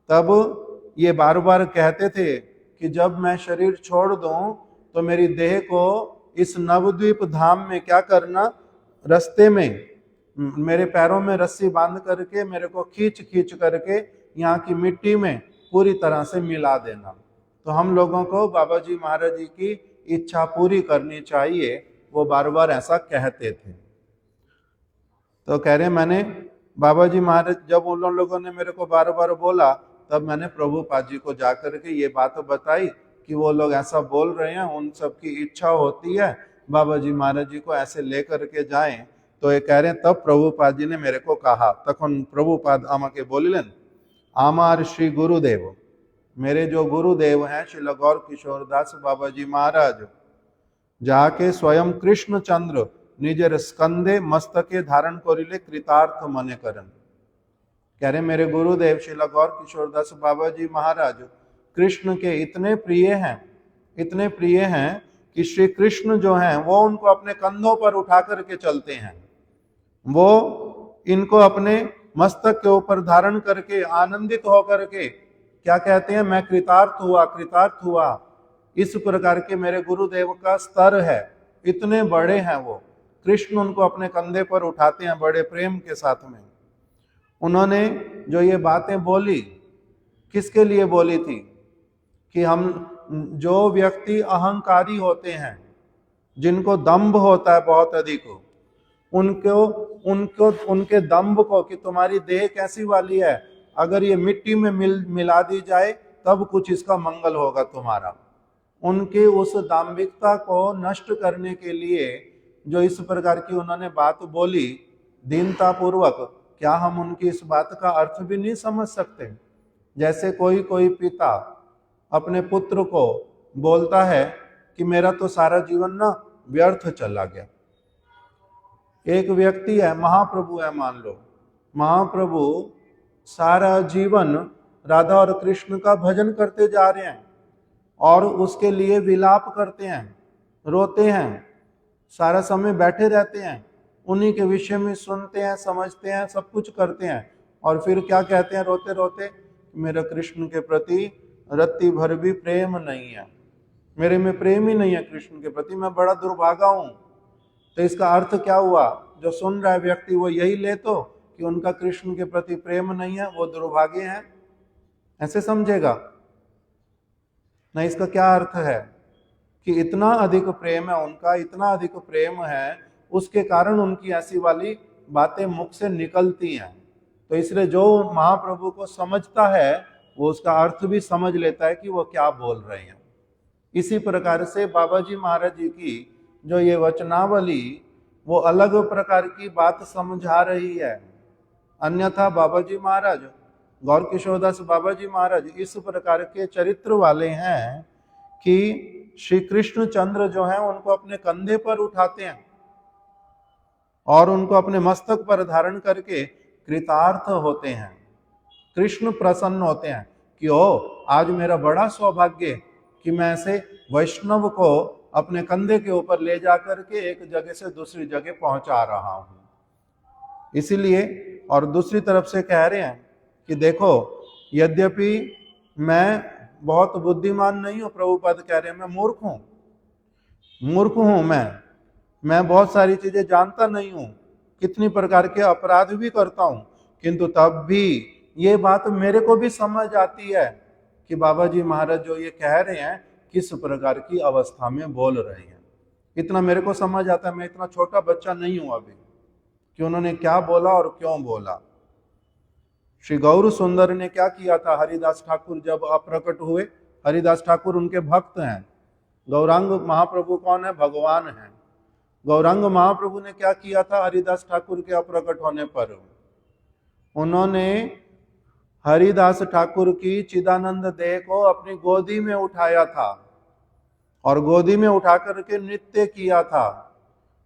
तब ये बार बार कहते थे कि जब मैं शरीर छोड़ दूं तो मेरी देह को इस नवद्वीप धाम में क्या करना, रास्ते में मेरे पैरों में रस्सी बांध करके मेरे को खींच करके यहाँ की मिट्टी में पूरी तरह से मिला देना। तो हम लोगों को बाबा जी महाराज जी की इच्छा पूरी करनी चाहिए, वो बार बार ऐसा कहते थे। तो कह रहे मैंने बाबा जी महाराज जब उन लोगों ने मेरे को बार बार बोला, तब मैंने प्रभुपाद जी को जाकर के ये बात बताई कि वो लोग ऐसा बोल रहे हैं, उन सबकी इच्छा होती है बाबा जी महाराज जी को ऐसे लेकर के जाएं। तो ये कह रहे हैं तब प्रभुपाद जी ने मेरे को कहा, तखन प्रभुपाद आमाके बोलिलेन, आमार श्री गुरुदेव, मेरे जो गुरुदेव हैं श्री गौर किशोर दास बाबा जी महाराज, जाके स्वयं कृष्ण चंद्र निजर स्कंदे मस्तके धारण करिले कृतार्थ मने करन। कह रहे मेरे गुरुदेव श्री गौर किशोर दास बाबा जी महाराज कृष्ण के इतने प्रिय हैं कि श्री कृष्ण जो हैं वो उनको अपने कंधों पर उठा करके चलते हैं, वो इनको अपने मस्तक के ऊपर धारण करके आनंदित होकर के क्या कहते हैं, मैं कृतार्थ हुआ। इस प्रकार के मेरे गुरुदेव का स्तर है, इतने बड़े हैं वो, कृष्ण उनको अपने कंधे पर उठाते हैं बड़े प्रेम के साथ में। उन्होंने जो ये बातें बोली किसके लिए बोली थी कि हम जो व्यक्ति अहंकारी होते हैं, जिनको दंभ होता है बहुत अधिक, उनके दंभ को कि तुम्हारी देह कैसी वाली है, अगर ये मिट्टी में मिला दी जाए तब कुछ इसका मंगल होगा तुम्हारा, उनके उस दाम्भिकता को नष्ट करने के लिए जो इस प्रकार की उन्होंने बात बोली दीनता पूर्वक, क्या हम उनकी इस बात का अर्थ भी नहीं समझ सकते? जैसे कोई पिता अपने पुत्र को बोलता है कि मेरा तो सारा जीवन ना व्यर्थ चला गया। एक व्यक्ति है, महाप्रभु है, मान लो महाप्रभु सारा जीवन राधा और कृष्ण का भजन करते जा रहे हैं और उसके लिए विलाप करते हैं, रोते हैं, सारा समय बैठे रहते हैं, उन्हीं के विषय में सुनते हैं, समझते हैं, सब कुछ करते हैं, और फिर क्या कहते हैं रोते रोते, मेरा कृष्ण के प्रति रत्ती भर भी प्रेम नहीं है, मेरे में प्रेम ही नहीं है कृष्ण के प्रति, मैं बड़ा दुर्भागा हूं। तो इसका अर्थ क्या हुआ? जो सुन रहा है व्यक्ति वो यही ले तो कि उनका कृष्ण के प्रति प्रेम नहीं है, वो दुर्भागे हैं, ऐसे समझेगा? नहीं, इसका क्या अर्थ है कि इतना अधिक प्रेम है उनका, इतना अधिक प्रेम है, उसके कारण उनकी ऐसी वाली बातें मुख से निकलती हैं। तो इसलिए जो महाप्रभु को समझता है वो उसका अर्थ भी समझ लेता है कि वो क्या बोल रहे हैं। इसी प्रकार से बाबा जी महाराज जी की जो ये वचनावली वो अलग प्रकार की बात समझा रही है। अन्यथा बाबा जी महाराज, गौर किशोरदास बाबा जी महाराज इस प्रकार के चरित्र वाले हैं कि श्री कृष्ण चंद्र जो है उनको अपने कंधे पर उठाते हैं और उनको अपने मस्तक पर धारण करके कृतार्थ होते हैं। कृष्ण प्रसन्न होते हैं कि ओ, आज मेरा बड़ा सौभाग्य कि मैं ऐसे वैष्णव को अपने कंधे के ऊपर ले जाकर के एक जगह से दूसरी जगह पहुंचा रहा हूं। इसीलिए, और दूसरी तरफ से कह रहे हैं कि देखो, यद्यपि मैं बहुत बुद्धिमान नहीं हूं, प्रभुपाद कह रहे हैं मैं मूर्ख हूं, मूर्ख हूं मैं बहुत सारी चीजें जानता नहीं हूं, कितनी प्रकार के अपराध भी करता हूं, किंतु तब भी ये बात मेरे को भी समझ आती है कि बाबा जी महाराज जो ये कह रहे हैं किस प्रकार की अवस्था में बोल रहे हैं। इतना मेरे को समझ आता है, मैं इतना छोटा बच्चा नहीं हूं अभी कि उन्होंने क्या बोला और क्यों बोला। श्री गौर सुंदर ने क्या किया था? हरिदास ठाकुर जब अप्रकट हुए, हरिदास ठाकुर उनके भक्त हैं, गौरांग महाप्रभु कौन है? भगवान है। गौरांग महाप्रभु ने क्या किया था हरिदास ठाकुर के अप्रकट होने पर? उन्होंने हरिदास ठाकुर की चिदानंद देह को अपनी गोदी में उठाया था और गोदी में उठा करके नृत्य किया था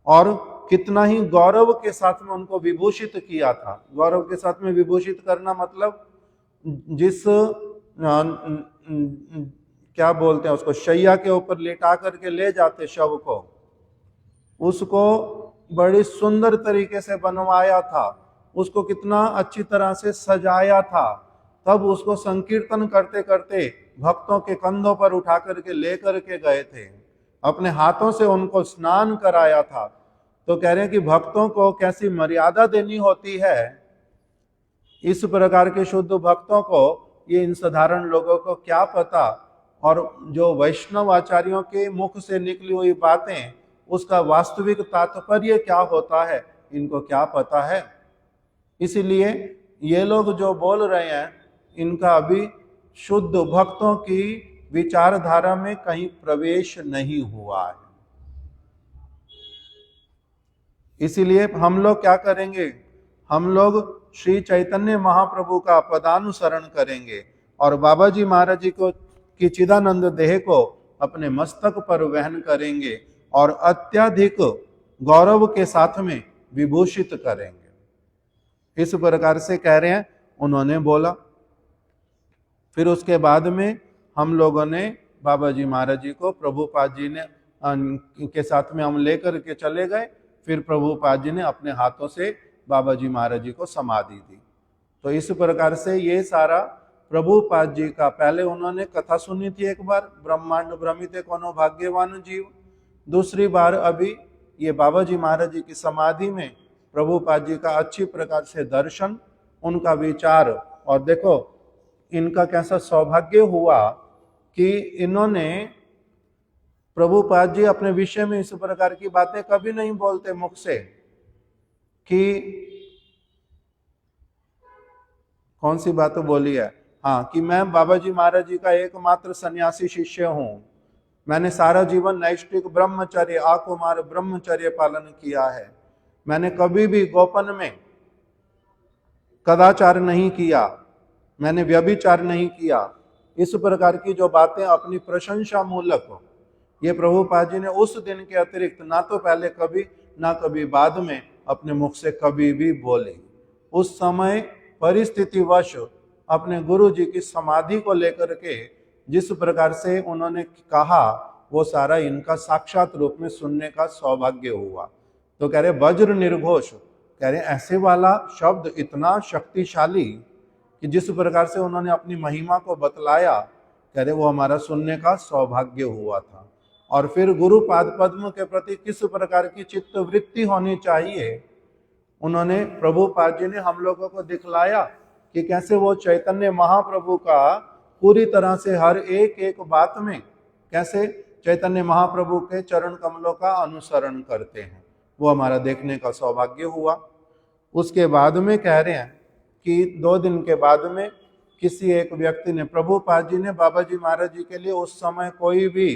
और कितना ही गौरव के साथ में उनको विभूषित किया था। गौरव के साथ में विभूषित करना मतलब जिस क्या बोलते हैं उसको, शैया के ऊपर लेटा करके ले जाते शव को, उसको बड़ी सुंदर तरीके से बनवाया था, उसको कितना अच्छी तरह से सजाया था, तब उसको संकीर्तन करते करते भक्तों के कंधों पर उठा करके लेकर के गए थे, अपने हाथों से उनको स्नान कराया था। तो कह रहे हैं कि भक्तों को कैसी मर्यादा देनी होती है, इस प्रकार के शुद्ध भक्तों को ये इन साधारण लोगों को क्या पता, और जो वैष्णव आचार्यों के मुख से निकली हुई बातें उसका वास्तविक तात्पर्य क्या होता है, इनको क्या पता है। इसलिए ये लोग जो बोल रहे हैं इनका अभी शुद्ध भक्तों की विचारधारा में कहीं प्रवेश नहीं हुआ है। इसीलिए हम लोग क्या करेंगे? हम लोग श्री चैतन्य महाप्रभु का पदानुसरण करेंगे और बाबा जी महाराज जी को की चिदानंद देह को अपने मस्तक पर वहन करेंगे और अत्यधिक गौरव के साथ में विभूषित करेंगे। इस प्रकार से कह रहे हैं उन्होंने बोला। फिर उसके बाद में हम लोगों ने बाबा जी महाराज जी को प्रभुपाद जी ने के साथ में हम लेकर के चले गए। फिर प्रभुपाद जी ने अपने हाथों से बाबा जी महाराज जी को समाधि दी। तो इस प्रकार से ये सारा प्रभुपाद जी का, पहले उन्होंने कथा सुनी थी एक बार, ब्रह्मांड भ्रमित कोनो भाग्यवान जीव। दूसरी बार अभी ये बाबा जी महाराज जी की समाधि में प्रभुपाद जी का अच्छी प्रकार से दर्शन, उनका विचार। और देखो इनका कैसा सौभाग्य हुआ कि इन्होंने, प्रभुपाद जी अपने विषय में इस प्रकार की बातें कभी नहीं बोलते मुख से कि कौन सी बात बोली है, हाँ, कि मैं बाबा जी महाराज जी का एकमात्र सन्यासी शिष्य हूं, मैंने सारा जीवन नैष्ठिक ब्रह्मचर्य आकुमार ब्रह्मचर्य पालन किया है, मैंने कभी भी गोपन में कदाचार नहीं किया, मैंने व्यभिचार नहीं किया। इस प्रकार की जो बातें अपनी प्रशंसा मूलक, ये प्रभुपाद जी ने उस दिन के अतिरिक्त ना तो पहले कभी ना कभी बाद में अपने मुख से कभी भी बोले। उस समय परिस्थितिवश अपने गुरु जी की समाधि को लेकर के जिस प्रकार से उन्होंने कहा, वो सारा इनका साक्षात रूप में सुनने का सौभाग्य हुआ। तो कह रहे वज्र निर्घोष, कह रहे ऐसे वाला शब्द इतना शक्तिशाली कि जिस प्रकार से उन्होंने अपनी महिमा को बतलाया, कह रहे वो हमारा सुनने का सौभाग्य हुआ था। और फिर गुरु पाद पद्म के प्रति किस प्रकार की चित्त वृत्ति होनी चाहिए, उन्होंने प्रभुपाद जी ने हम लोगों को दिखलाया कि कैसे वो चैतन्य महाप्रभु का पूरी तरह से हर एक एक बात में कैसे चैतन्य महाप्रभु के चरण कमलों का अनुसरण करते हैं, वो हमारा देखने का सौभाग्य हुआ। उसके बाद में कह रहे हैं कि 2 दिन के बाद में किसी एक व्यक्ति ने, प्रभुपाद जी ने बाबा जी महाराज जी के लिए उस समय कोई भी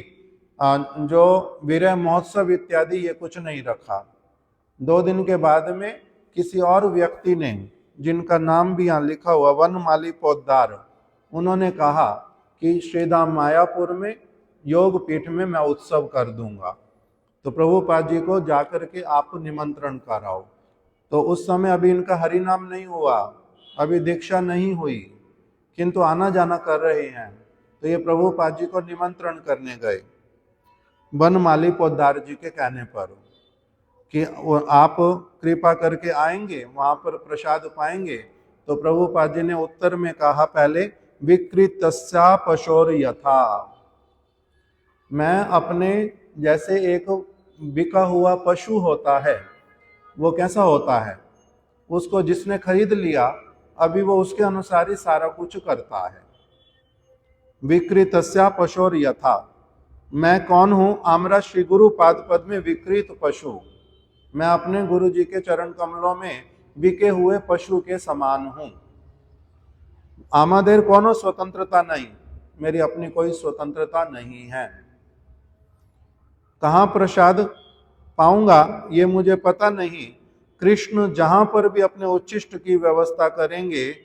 जो विरह महोत्सव इत्यादि ये कुछ नहीं रखा। 2 दिन के बाद में किसी और व्यक्ति ने, जिनका नाम भी यहाँ लिखा हुआ, वनमाली पोद्दार, उन्होंने कहा कि श्रीधाम मायापुर में योग पीठ में मैं उत्सव कर दूंगा, तो प्रभुपाद जी को जाकर के आप निमंत्रण कराओ। तो उस समय अभी इनका हरि नाम नहीं हुआ, अभी दीक्षा नहीं हुई, किंतु आना जाना कर रहे हैं। तो ये प्रभुपाद जी को निमंत्रण करने गए वनमाली पोद्दार जी के कहने पर कि आप कृपा करके आएंगे, वहां पर प्रसाद पाएंगे। तो प्रभुपाद जी ने उत्तर में कहा, पहले विकृतस्या पशोर यथा, मैं अपने जैसे एक बिका हुआ पशु होता है, वो कैसा होता है, उसको जिसने खरीद लिया अभी वो उसके अनुसार ही सारा कुछ करता है। विकृतस्या पशोर यथा, मैं कौन हूं, आमरा श्री गुरु पाद पद में विकृत पशु, मैं अपने गुरु जी के चरण कमलों में बिके हुए पशु के समान हूं। आमादेर कोनो स्वतंत्रता नहीं, मेरी अपनी कोई स्वतंत्रता नहीं है। कहाँ प्रसाद पाऊंगा ये मुझे पता नहीं, कृष्ण जहां पर भी अपने उच्छिष्ट की व्यवस्था करेंगे,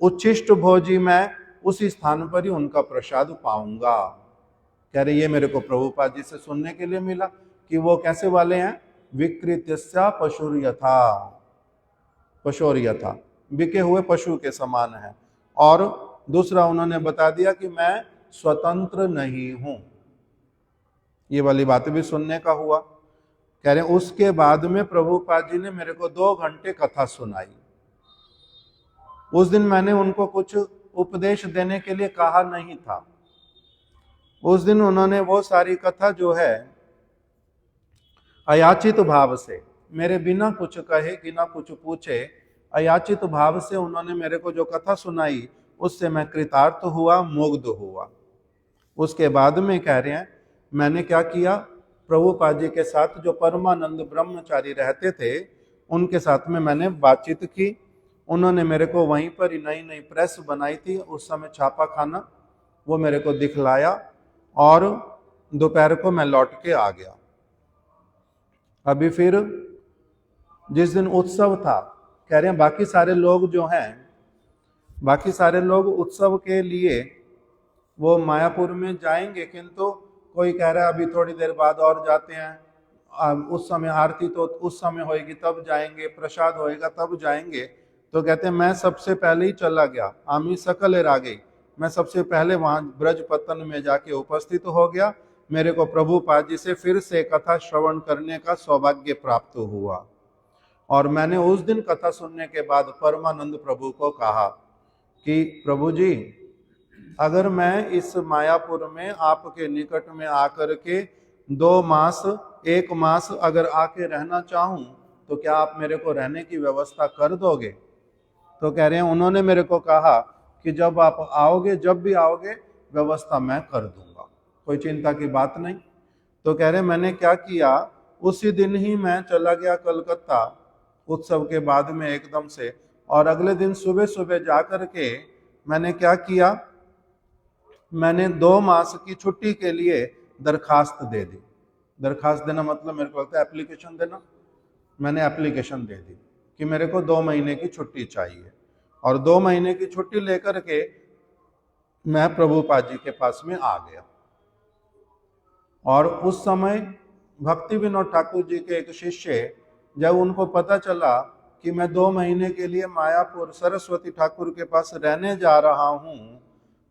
उच्छिष्ट भोजी मैं उसी स्थान पर ही उनका प्रसाद पाऊंगा। कह रहे ये मेरे को प्रभुपाद जी से सुनने के लिए मिला कि वो कैसे वाले हैं, विकृतस्या पशुर यथा, पशुर यथा, बिके हुए पशु के समान है। और दूसरा उन्होंने बता दिया कि मैं स्वतंत्र नहीं हूं, ये वाली बात भी सुनने का हुआ। कह रहे उसके बाद में प्रभुपाद जी ने मेरे को 2 घंटे कथा सुनाई। उस दिन मैंने उनको कुछ उपदेश देने के लिए कहा नहीं था, उस दिन उन्होंने वो सारी कथा जो है अयाचित भाव से, मेरे बिना कुछ कहे बिना कुछ पूछे, अयाचित भाव से उन्होंने मेरे को जो कथा सुनाई, उससे मैं कृतार्थ हुआ, मुग्ध हुआ। उसके बाद में कह रहे हैं मैंने क्या किया, प्रभुपाद जी के साथ जो परमानंद ब्रह्मचारी रहते थे उनके साथ में मैंने बातचीत की। उन्होंने मेरे को वहीं पर ही नई नई प्रेस बनाई थी उस समय, छापा खाना, वो मेरे को दिखलाया और दोपहर को मैं लौट के आ गया। अभी फिर जिस दिन उत्सव था, कह रहे हैं बाकी सारे लोग जो हैं, बाकी सारे लोग उत्सव के लिए वो मायापुर में जाएंगे, किंतु कोई कह रहा है अभी थोड़ी देर बाद और जाते हैं, उस समय आरती तो उस समय होएगी तब जाएंगे, प्रसाद होएगा तब जाएंगे। तो कहते हैं मैं सबसे पहले ही चला गया, आमी सकलेर आ गई, मैं सबसे पहले वहां ब्रजपत्तन में जाके उपस्थित हो गया। मेरे को प्रभुपाद जी से फिर से कथा श्रवण करने का सौभाग्य प्राप्त हुआ। और मैंने उस दिन कथा सुनने के बाद परमानंद प्रभु को कहा कि प्रभु जी, अगर मैं इस मायापुर में आपके निकट में आकर के 2 मास 1 मास अगर आके रहना चाहूं, तो क्या आप मेरे को रहने की व्यवस्था कर दोगे? तो कह रहे हैं उन्होंने मेरे को कहा कि जब आप आओगे, जब भी आओगे, व्यवस्था मैं कर दूंगा, कोई चिंता की बात नहीं। तो कह रहे मैंने क्या किया, उसी दिन ही मैं चला गया कलकत्ता उत्सव के बाद में एकदम से, और अगले दिन सुबह सुबह जाकर के मैंने क्या किया, मैंने 2 मास की छुट्टी के लिए दरखास्त दे दी। दरखास्त देना मतलब मेरे को लगता है एप्लीकेशन देना। मैंने एप्लीकेशन दे दी कि मेरे को 2 महीने की छुट्टी चाहिए, और 2 महीने की छुट्टी लेकर के मैं प्रभुपाद जी के पास में आ गया। और उस समय भक्ति विनोद ठाकुर जी के एक शिष्य, जब उनको पता चला कि मैं 2 महीने के लिए मायापुर सरस्वती ठाकुर के पास रहने जा रहा हूँ,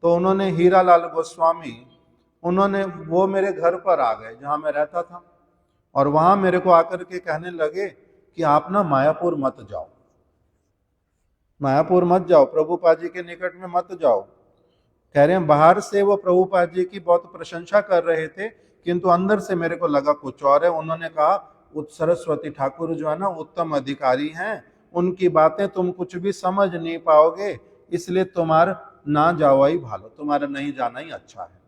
तो उन्होंने हीरालाल गोस्वामी, वो मेरे घर पर आ गए जहाँ मैं रहता था, और वहाँ मेरे को आकर के कहने लगे कि आप ना मायापुर मत जाओ, मायापुर मत जाओ, प्रभुपाद जी के निकट में मत जाओ। कह रहे हैं बाहर से वो प्रभुपाद जी की बहुत प्रशंसा कर रहे थे, किंतु अंदर से मेरे को लगा कुछ और है। उन्होंने कहा सरस्वती ठाकुर जो है ना उत्तम अधिकारी हैं, उनकी बातें तुम कुछ भी समझ नहीं पाओगे, इसलिए तुम्हारा ना जाओ ही भालो, तुम्हारा नहीं जाना ही अच्छा है।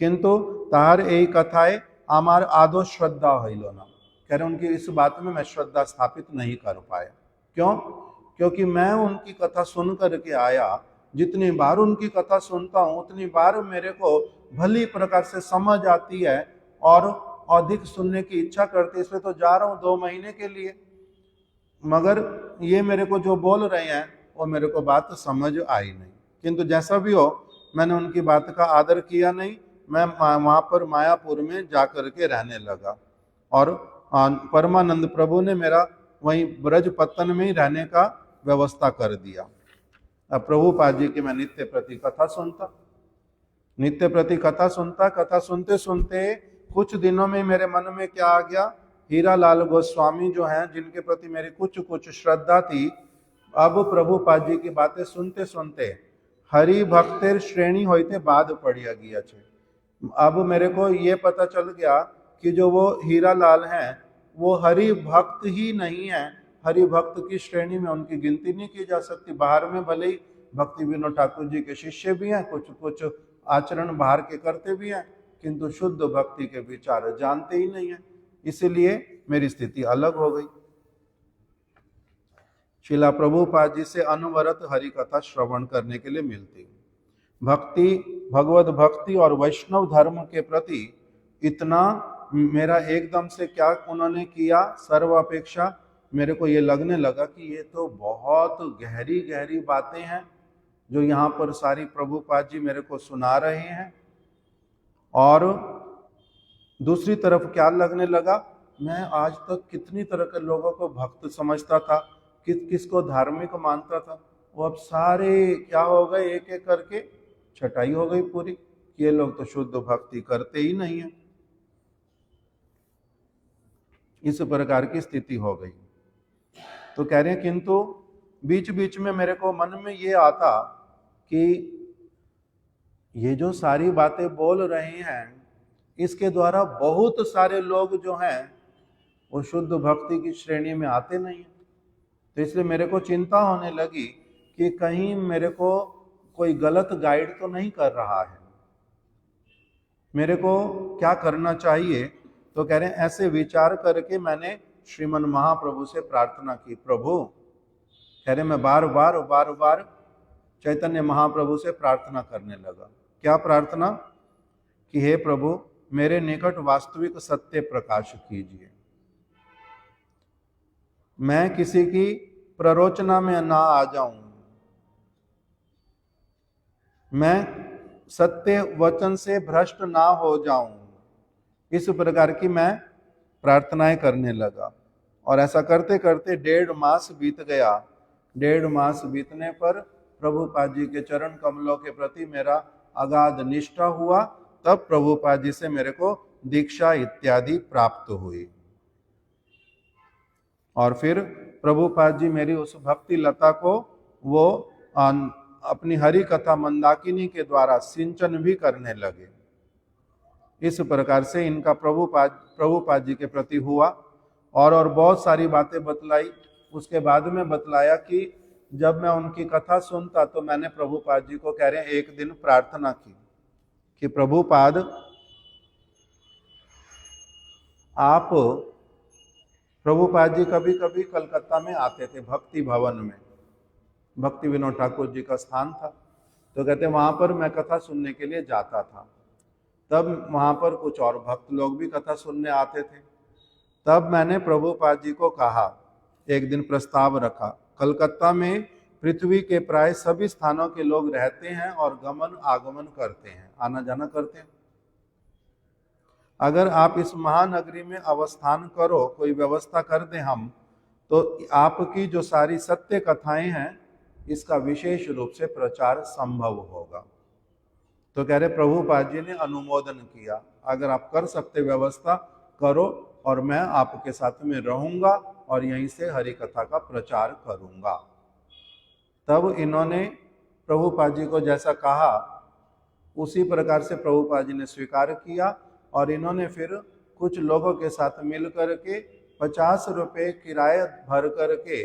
किंतु तार यही कथाएं आमार आदो श्रद्धा हईलो ना। कह रहे उनकी इस बात में मैं श्रद्धा स्थापित नहीं कर पाया। क्यों? क्योंकि मैं उनकी कथा सुन करके आया, जितनी बार उनकी कथा सुनता हूं उतनी बार मेरे को भली प्रकार से समझ आती है और अधिक सुनने की इच्छा करती है। इसलिए तो जा रहा हूं 2 महीने के लिए, मगर ये मेरे को जो बोल रहे हैं वो मेरे को बात समझ आई नहीं। किंतु जैसा भी हो, मैंने उनकी बात का आदर किया नहीं। मैं वहां पर मायापुर में जाकर के रहने लगा, और परमानंद प्रभु ने मेरा वहीं ब्रज पत्तन में ही रहने का व्यवस्था कर दिया। अब प्रभुपाद जी की मैं नित्य प्रति कथा सुनता, कथा सुनते सुनते कुछ दिनों में मेरे मन में क्या आ गया, हीरालाल गोस्वामी जो हैं, जिनके प्रति मेरी कुछ श्रद्धा थी, अब प्रभुपाद जी की बातें सुनते सुनते हरि भक्तेर श्रेणी होते बाद पड़िया गया छे। अब मेरे को ये पता चल गया कि जो वो हीरालाल हैं वो हरि भक्त ही नहीं है, हरि भक्त की श्रेणी में उनकी गिनती नहीं की जा सकती। बाहर में भले ही भक्ति विनोद ठाकुर जी के शिष्य भी हैं, कुछ आचरण बाहर के करते भी हैं, किंतु शुद्ध भक्ति के विचार जानते ही नहीं है, इसलिए मेरी स्थिति अलग हो गई। शिला प्रभुपाद जी से अनवरत हरि कथा श्रवण करने के लिए मिलती। भक्ति, भगवत भक्ति और वैष्णव धर्म के प्रति इतना मेरा एकदम से क्या उन्होंने किया, सर्वापेक्षा मेरे को ये लगने लगा कि ये तो बहुत गहरी गहरी बातें हैं जो यहाँ पर सारी प्रभुपाद जी मेरे को सुना रहे हैं। और दूसरी तरफ क्या लगने लगा, मैं आज तक कितनी तरह के लोगों को भक्त समझता था, किसको धार्मिक मानता था, वो अब सारे क्या हो गए, एक एक करके छटाई हो गई पूरी। ये लोग तो शुद्ध भक्ति करते ही नहीं है। इस प्रकार की स्थिति हो गई। तो कह रहे हैं किंतु बीच बीच में मेरे को मन में ये आता कि ये जो सारी बातें बोल रहे हैं, इसके द्वारा बहुत सारे लोग जो हैं वो शुद्ध भक्ति की श्रेणी में आते नहीं हैं। तो इसलिए मेरे को चिंता होने लगी कि कहीं मेरे को कोई गलत गाइड तो नहीं कर रहा है, मेरे को क्या करना चाहिए। तो कह रहे हैं ऐसे विचार करके मैंने श्रीमन महाप्रभु से प्रार्थना की। प्रभु, कह रहे मैं बार बार चैतन्य महाप्रभु से प्रार्थना करने लगा। क्या प्रार्थना? कि हे प्रभु, मेरे निकट वास्तविक सत्य प्रकाश कीजिए, मैं किसी की प्ररोचना में ना आ जाऊं, मैं सत्य वचन से भ्रष्ट ना हो जाऊं। इस प्रकार की मैं प्रार्थनाएं करने लगा। और ऐसा करते करते 1.5 मास बीत गया। 1.5 मास बीतने पर प्रभुपाद जी के चरण कमलों के प्रति मेरा अगाध निष्ठा हुआ। तब प्रभुपाद जी से मेरे को दीक्षा इत्यादि प्राप्त हुई। और फिर प्रभुपाद जी मेरी उस भक्ति लता को वो अपनी हरि कथा मंदाकिनी के द्वारा सिंचन भी करने लगे। इस प्रकार से इनका प्रभुपाद जी के प्रति हुआ। और बहुत सारी बातें बतलाई। उसके बाद में बतलाया कि जब मैं उनकी कथा सुनता तो मैंने प्रभुपाद जी को, कह रहे हैं, एक दिन प्रार्थना की कि प्रभुपाद, आप, प्रभुपाद जी कभी कभी कलकत्ता में आते थे भक्ति भवन में, भक्ति विनोद ठाकुर जी का स्थान था। तो कहते वहां पर मैं कथा सुनने के लिए जाता था। तब वहां पर कुछ और भक्त लोग भी कथा सुनने आते थे। तब मैंने प्रभुपाद जी को कहा, एक दिन प्रस्ताव रखा, कलकत्ता में पृथ्वी के प्राय सभी स्थानों के लोग रहते हैं और गमन आगमन करते हैं, आना जाना करते हैं। अगर आप इस महानगरी में अवस्थान करो, कोई व्यवस्था कर दें हम, तो आपकी जो सारी सत्य कथाएं हैं, इसका विशेष रूप से प्रचार संभव होगा। तो कह रहे प्रभुपाद जी ने अनुमोदन किया, अगर आप कर सकते व्यवस्था करो, और मैं आपके साथ में रहूंगा और यहीं से हरि कथा का प्रचार करूंगा। तब इन्होंने प्रभुपाद जी को जैसा कहा उसी प्रकार से प्रभुपाद जी ने स्वीकार किया, और इन्होंने फिर कुछ लोगों के साथ मिल करके 50 रुपये किराया भर करके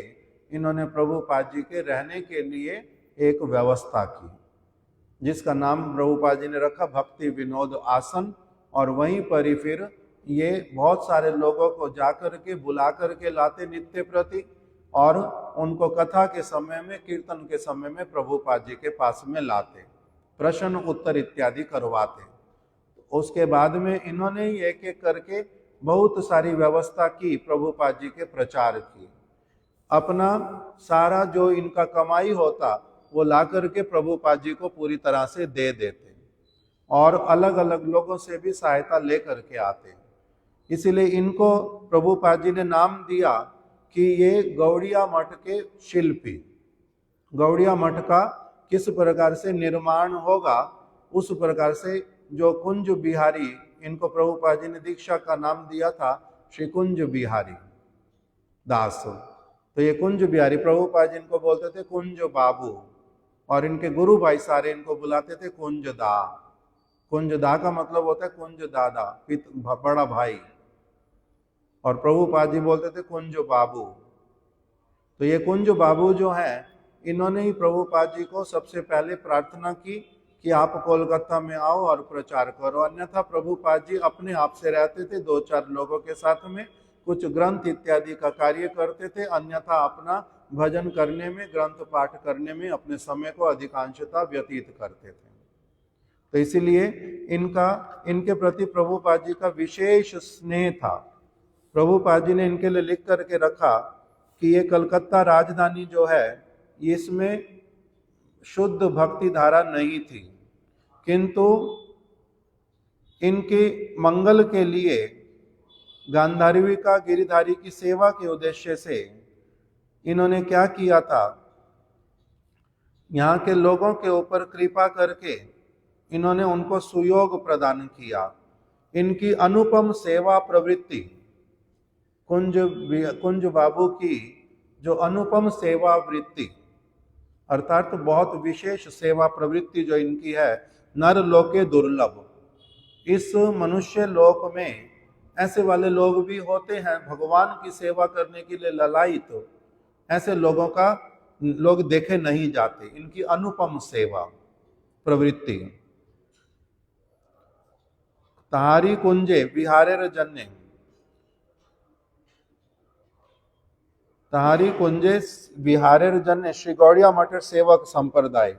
इन्होंने प्रभुपाद जी के रहने के लिए एक व्यवस्था की, जिसका नाम प्रभुपाद जी ने रखा भक्ति विनोद आसन। और वहीं पर ही फिर ये बहुत सारे लोगों को जाकर के बुला करके लाते नित्य प्रति, और उनको कथा के समय में, कीर्तन के समय में प्रभुपाद जी के पास में लाते, प्रश्न उत्तर इत्यादि करवाते। उसके बाद में इन्होंने एक एक करके बहुत सारी व्यवस्था की, प्रभुपाद जी के प्रचार की। अपना सारा जो इनका कमाई होता वो ला करके प्रभुपाद जी को पूरी तरह से दे देते, और अलग अलग लोगों से भी सहायता ले करके आते। इसीलिए इनको प्रभुपाद जी ने नाम दिया कि ये गौड़िया मठ के शिल्पी। गौड़िया मठ का किस प्रकार से निर्माण होगा, उस प्रकार से जो कुंज बिहारी, इनको प्रभुपाद जी ने दीक्षा का नाम दिया था श्री कुंज बिहारी दास। तो ये कुंज बिहारी, प्रभुपाद जी इनको बोलते थे कुंज बाबू, और इनके गुरु भाई सारे इनको बुलाते थे कुंज दा। कुंज दा का मतलब होता है कुंज दादा, बड़ा भाई, और प्रभुपाद जी बोलते थे कुंज बाबू। तो ये कुंज बाबू जो है, इन्होंने ही प्रभुपाद जी को सबसे पहले प्रार्थना की कि आप कोलकाता में आओ और प्रचार करो। अन्यथा प्रभुपाद जी अपने आप से रहते थे, 2-4 लोगों के साथ में कुछ ग्रंथ इत्यादि का कार्य करते थे, अन्यथा अपना भजन करने में, ग्रंथ पाठ करने में अपने समय को अधिकांशतः व्यतीत करते थे। तो इसीलिए इनके प्रति प्रभुपाद जी का विशेष स्नेह था। प्रभुपाद जी ने इनके लिए लिख करके रखा कि ये कलकत्ता राजधानी जो है, इसमें शुद्ध भक्ति धारा नहीं थी, किंतु इनके मंगल के लिए गांधारविका गिरिधारी की सेवा के उद्देश्य से इन्होंने क्या किया था, यहाँ के लोगों के ऊपर कृपा करके इन्होंने उनको सुयोग प्रदान किया। इनकी अनुपम सेवा प्रवृत्ति, कुंज बाबू की जो अनुपम सेवा वृत्ति, अर्थात तो बहुत विशेष सेवा प्रवृत्ति जो इनकी है, नर लोके दुर्लभ। इस मनुष्य लोक में ऐसे वाले लोग भी होते हैं भगवान की सेवा करने के लिए ललायित, तो ऐसे लोग देखे नहीं जाते। इनकी अनुपम सेवा प्रवृत्ति। ताहारी कुंजे विहारेर जन्य, ताहारी कुंजे विहारेर जन्य श्री गौड़िया मठ सेवक संप्रदाय।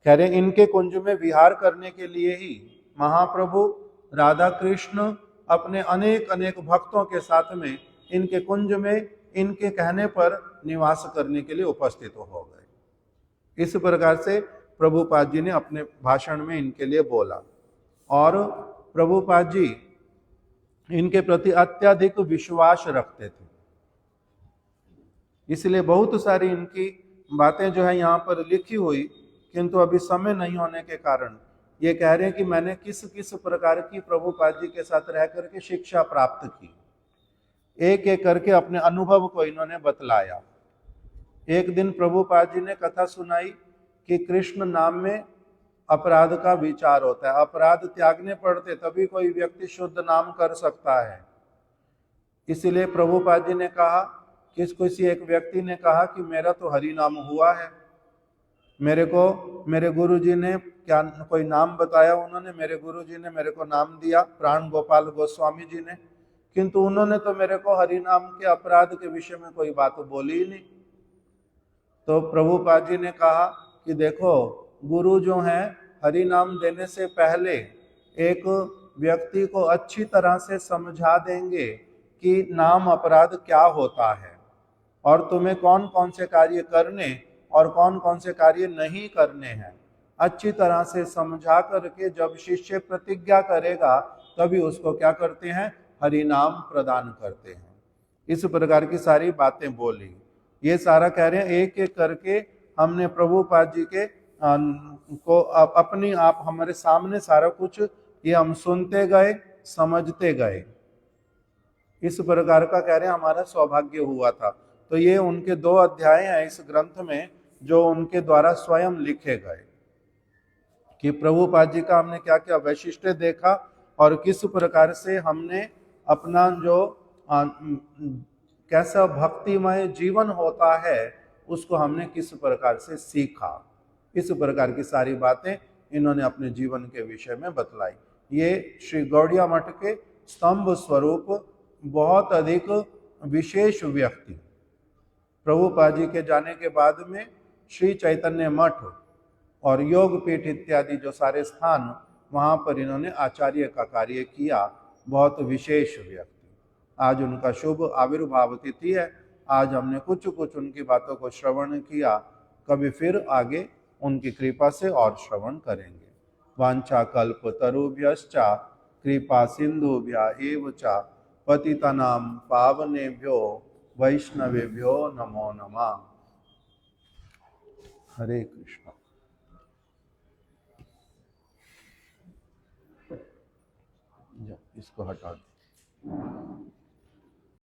कह रहे इनके कुंज में विहार करने के लिए ही महाप्रभु राधा कृष्ण अपने अनेक अनेक भक्तों के साथ में इनके कुंज में इनके कहने पर निवास करने के लिए उपस्थित हो गए। इस प्रकार से प्रभुपाद जी ने अपने भाषण में इनके लिए बोला, और प्रभुपाद जी इनके प्रति अत्यधिक विश्वास रखते थे। इसलिए बहुत सारी इनकी बातें जो है यहाँ पर लिखी हुई, किंतु अभी समय नहीं होने के कारण ये कह रहे हैं कि मैंने किस किस प्रकार की प्रभुपाद जी के साथ रह करके शिक्षा प्राप्त की। एक एक करके अपने अनुभव को इन्होंने बतलाया। एक दिन प्रभुपाद जी ने कथा सुनाई कि कृष्ण नाम में अपराध का विचार होता है, अपराध त्यागने पड़ते तभी कोई व्यक्ति शुद्ध नाम कर सकता है। इसीलिए प्रभुपाद जी ने कहा कि किसी एक व्यक्ति ने कहा कि मेरा तो हरि नाम हुआ है, मेरे को मेरे गुरुजी ने क्या कोई नाम बताया, उन्होंने मेरे गुरुजी ने मेरे को नाम दिया प्राण गोपाल गोस्वामी जी ने, किंतु उन्होंने तो मेरे को हरि नाम के अपराध के विषय में कोई बात बोली ही नहीं। तो प्रभुपाद जी ने कहा कि देखो, गुरु जो हैं हरि नाम देने से पहले एक व्यक्ति को अच्छी तरह से समझा देंगे कि नाम अपराध क्या होता है, और तुम्हें कौन कौन से कार्य करने और कौन कौन से कार्य नहीं करने हैं। अच्छी तरह से समझा करके जब शिष्य प्रतिज्ञा करेगा तभी उसको क्या करते हैं, हरि नाम प्रदान करते हैं। इस प्रकार की सारी बातें बोली। ये सारा कह रहे हैं एक एक करके हमने प्रभुपाद जी के को अपनी आप हमारे सामने सारा कुछ ये हम सुनते गए, समझते गए। इस प्रकार का कह रहे हैं हमारा सौभाग्य हुआ था। तो ये उनके 2 अध्याय हैं इस ग्रंथ में जो उनके द्वारा स्वयं लिखे गए कि प्रभुपाद जी का हमने क्या क्या वैशिष्ट्य देखा और किस प्रकार से हमने अपना जो कैसा भक्तिमय जीवन होता है उसको हमने किस प्रकार से सीखा। इस प्रकार की सारी बातें इन्होंने अपने जीवन के विषय में बतलाई। ये श्री गौड़िया मठ के स्तंभ स्वरूप बहुत अधिक विशेष व्यक्ति, प्रभुपाद जी के जाने के बाद में श्री चैतन्य मठ और योग पीठ इत्यादि जो सारे स्थान वहां पर इन्होंने आचार्य का कार्य किया, बहुत विशेष व्यक्ति। आज उनका शुभ आविर्भाव तिथि है। आज हमने कुछ कुछ उनकी बातों को श्रवण किया, कभी फिर आगे उनकी कृपा से और श्रवण करेंगे। वांछा कल्प तरुभ्यश्चा कृपा सिंधुभ्या एव च पतितानां पावनेभ्यो वैष्णवेभ्यो नमो नमः। हरे कृष्ण। इसको हटा दो।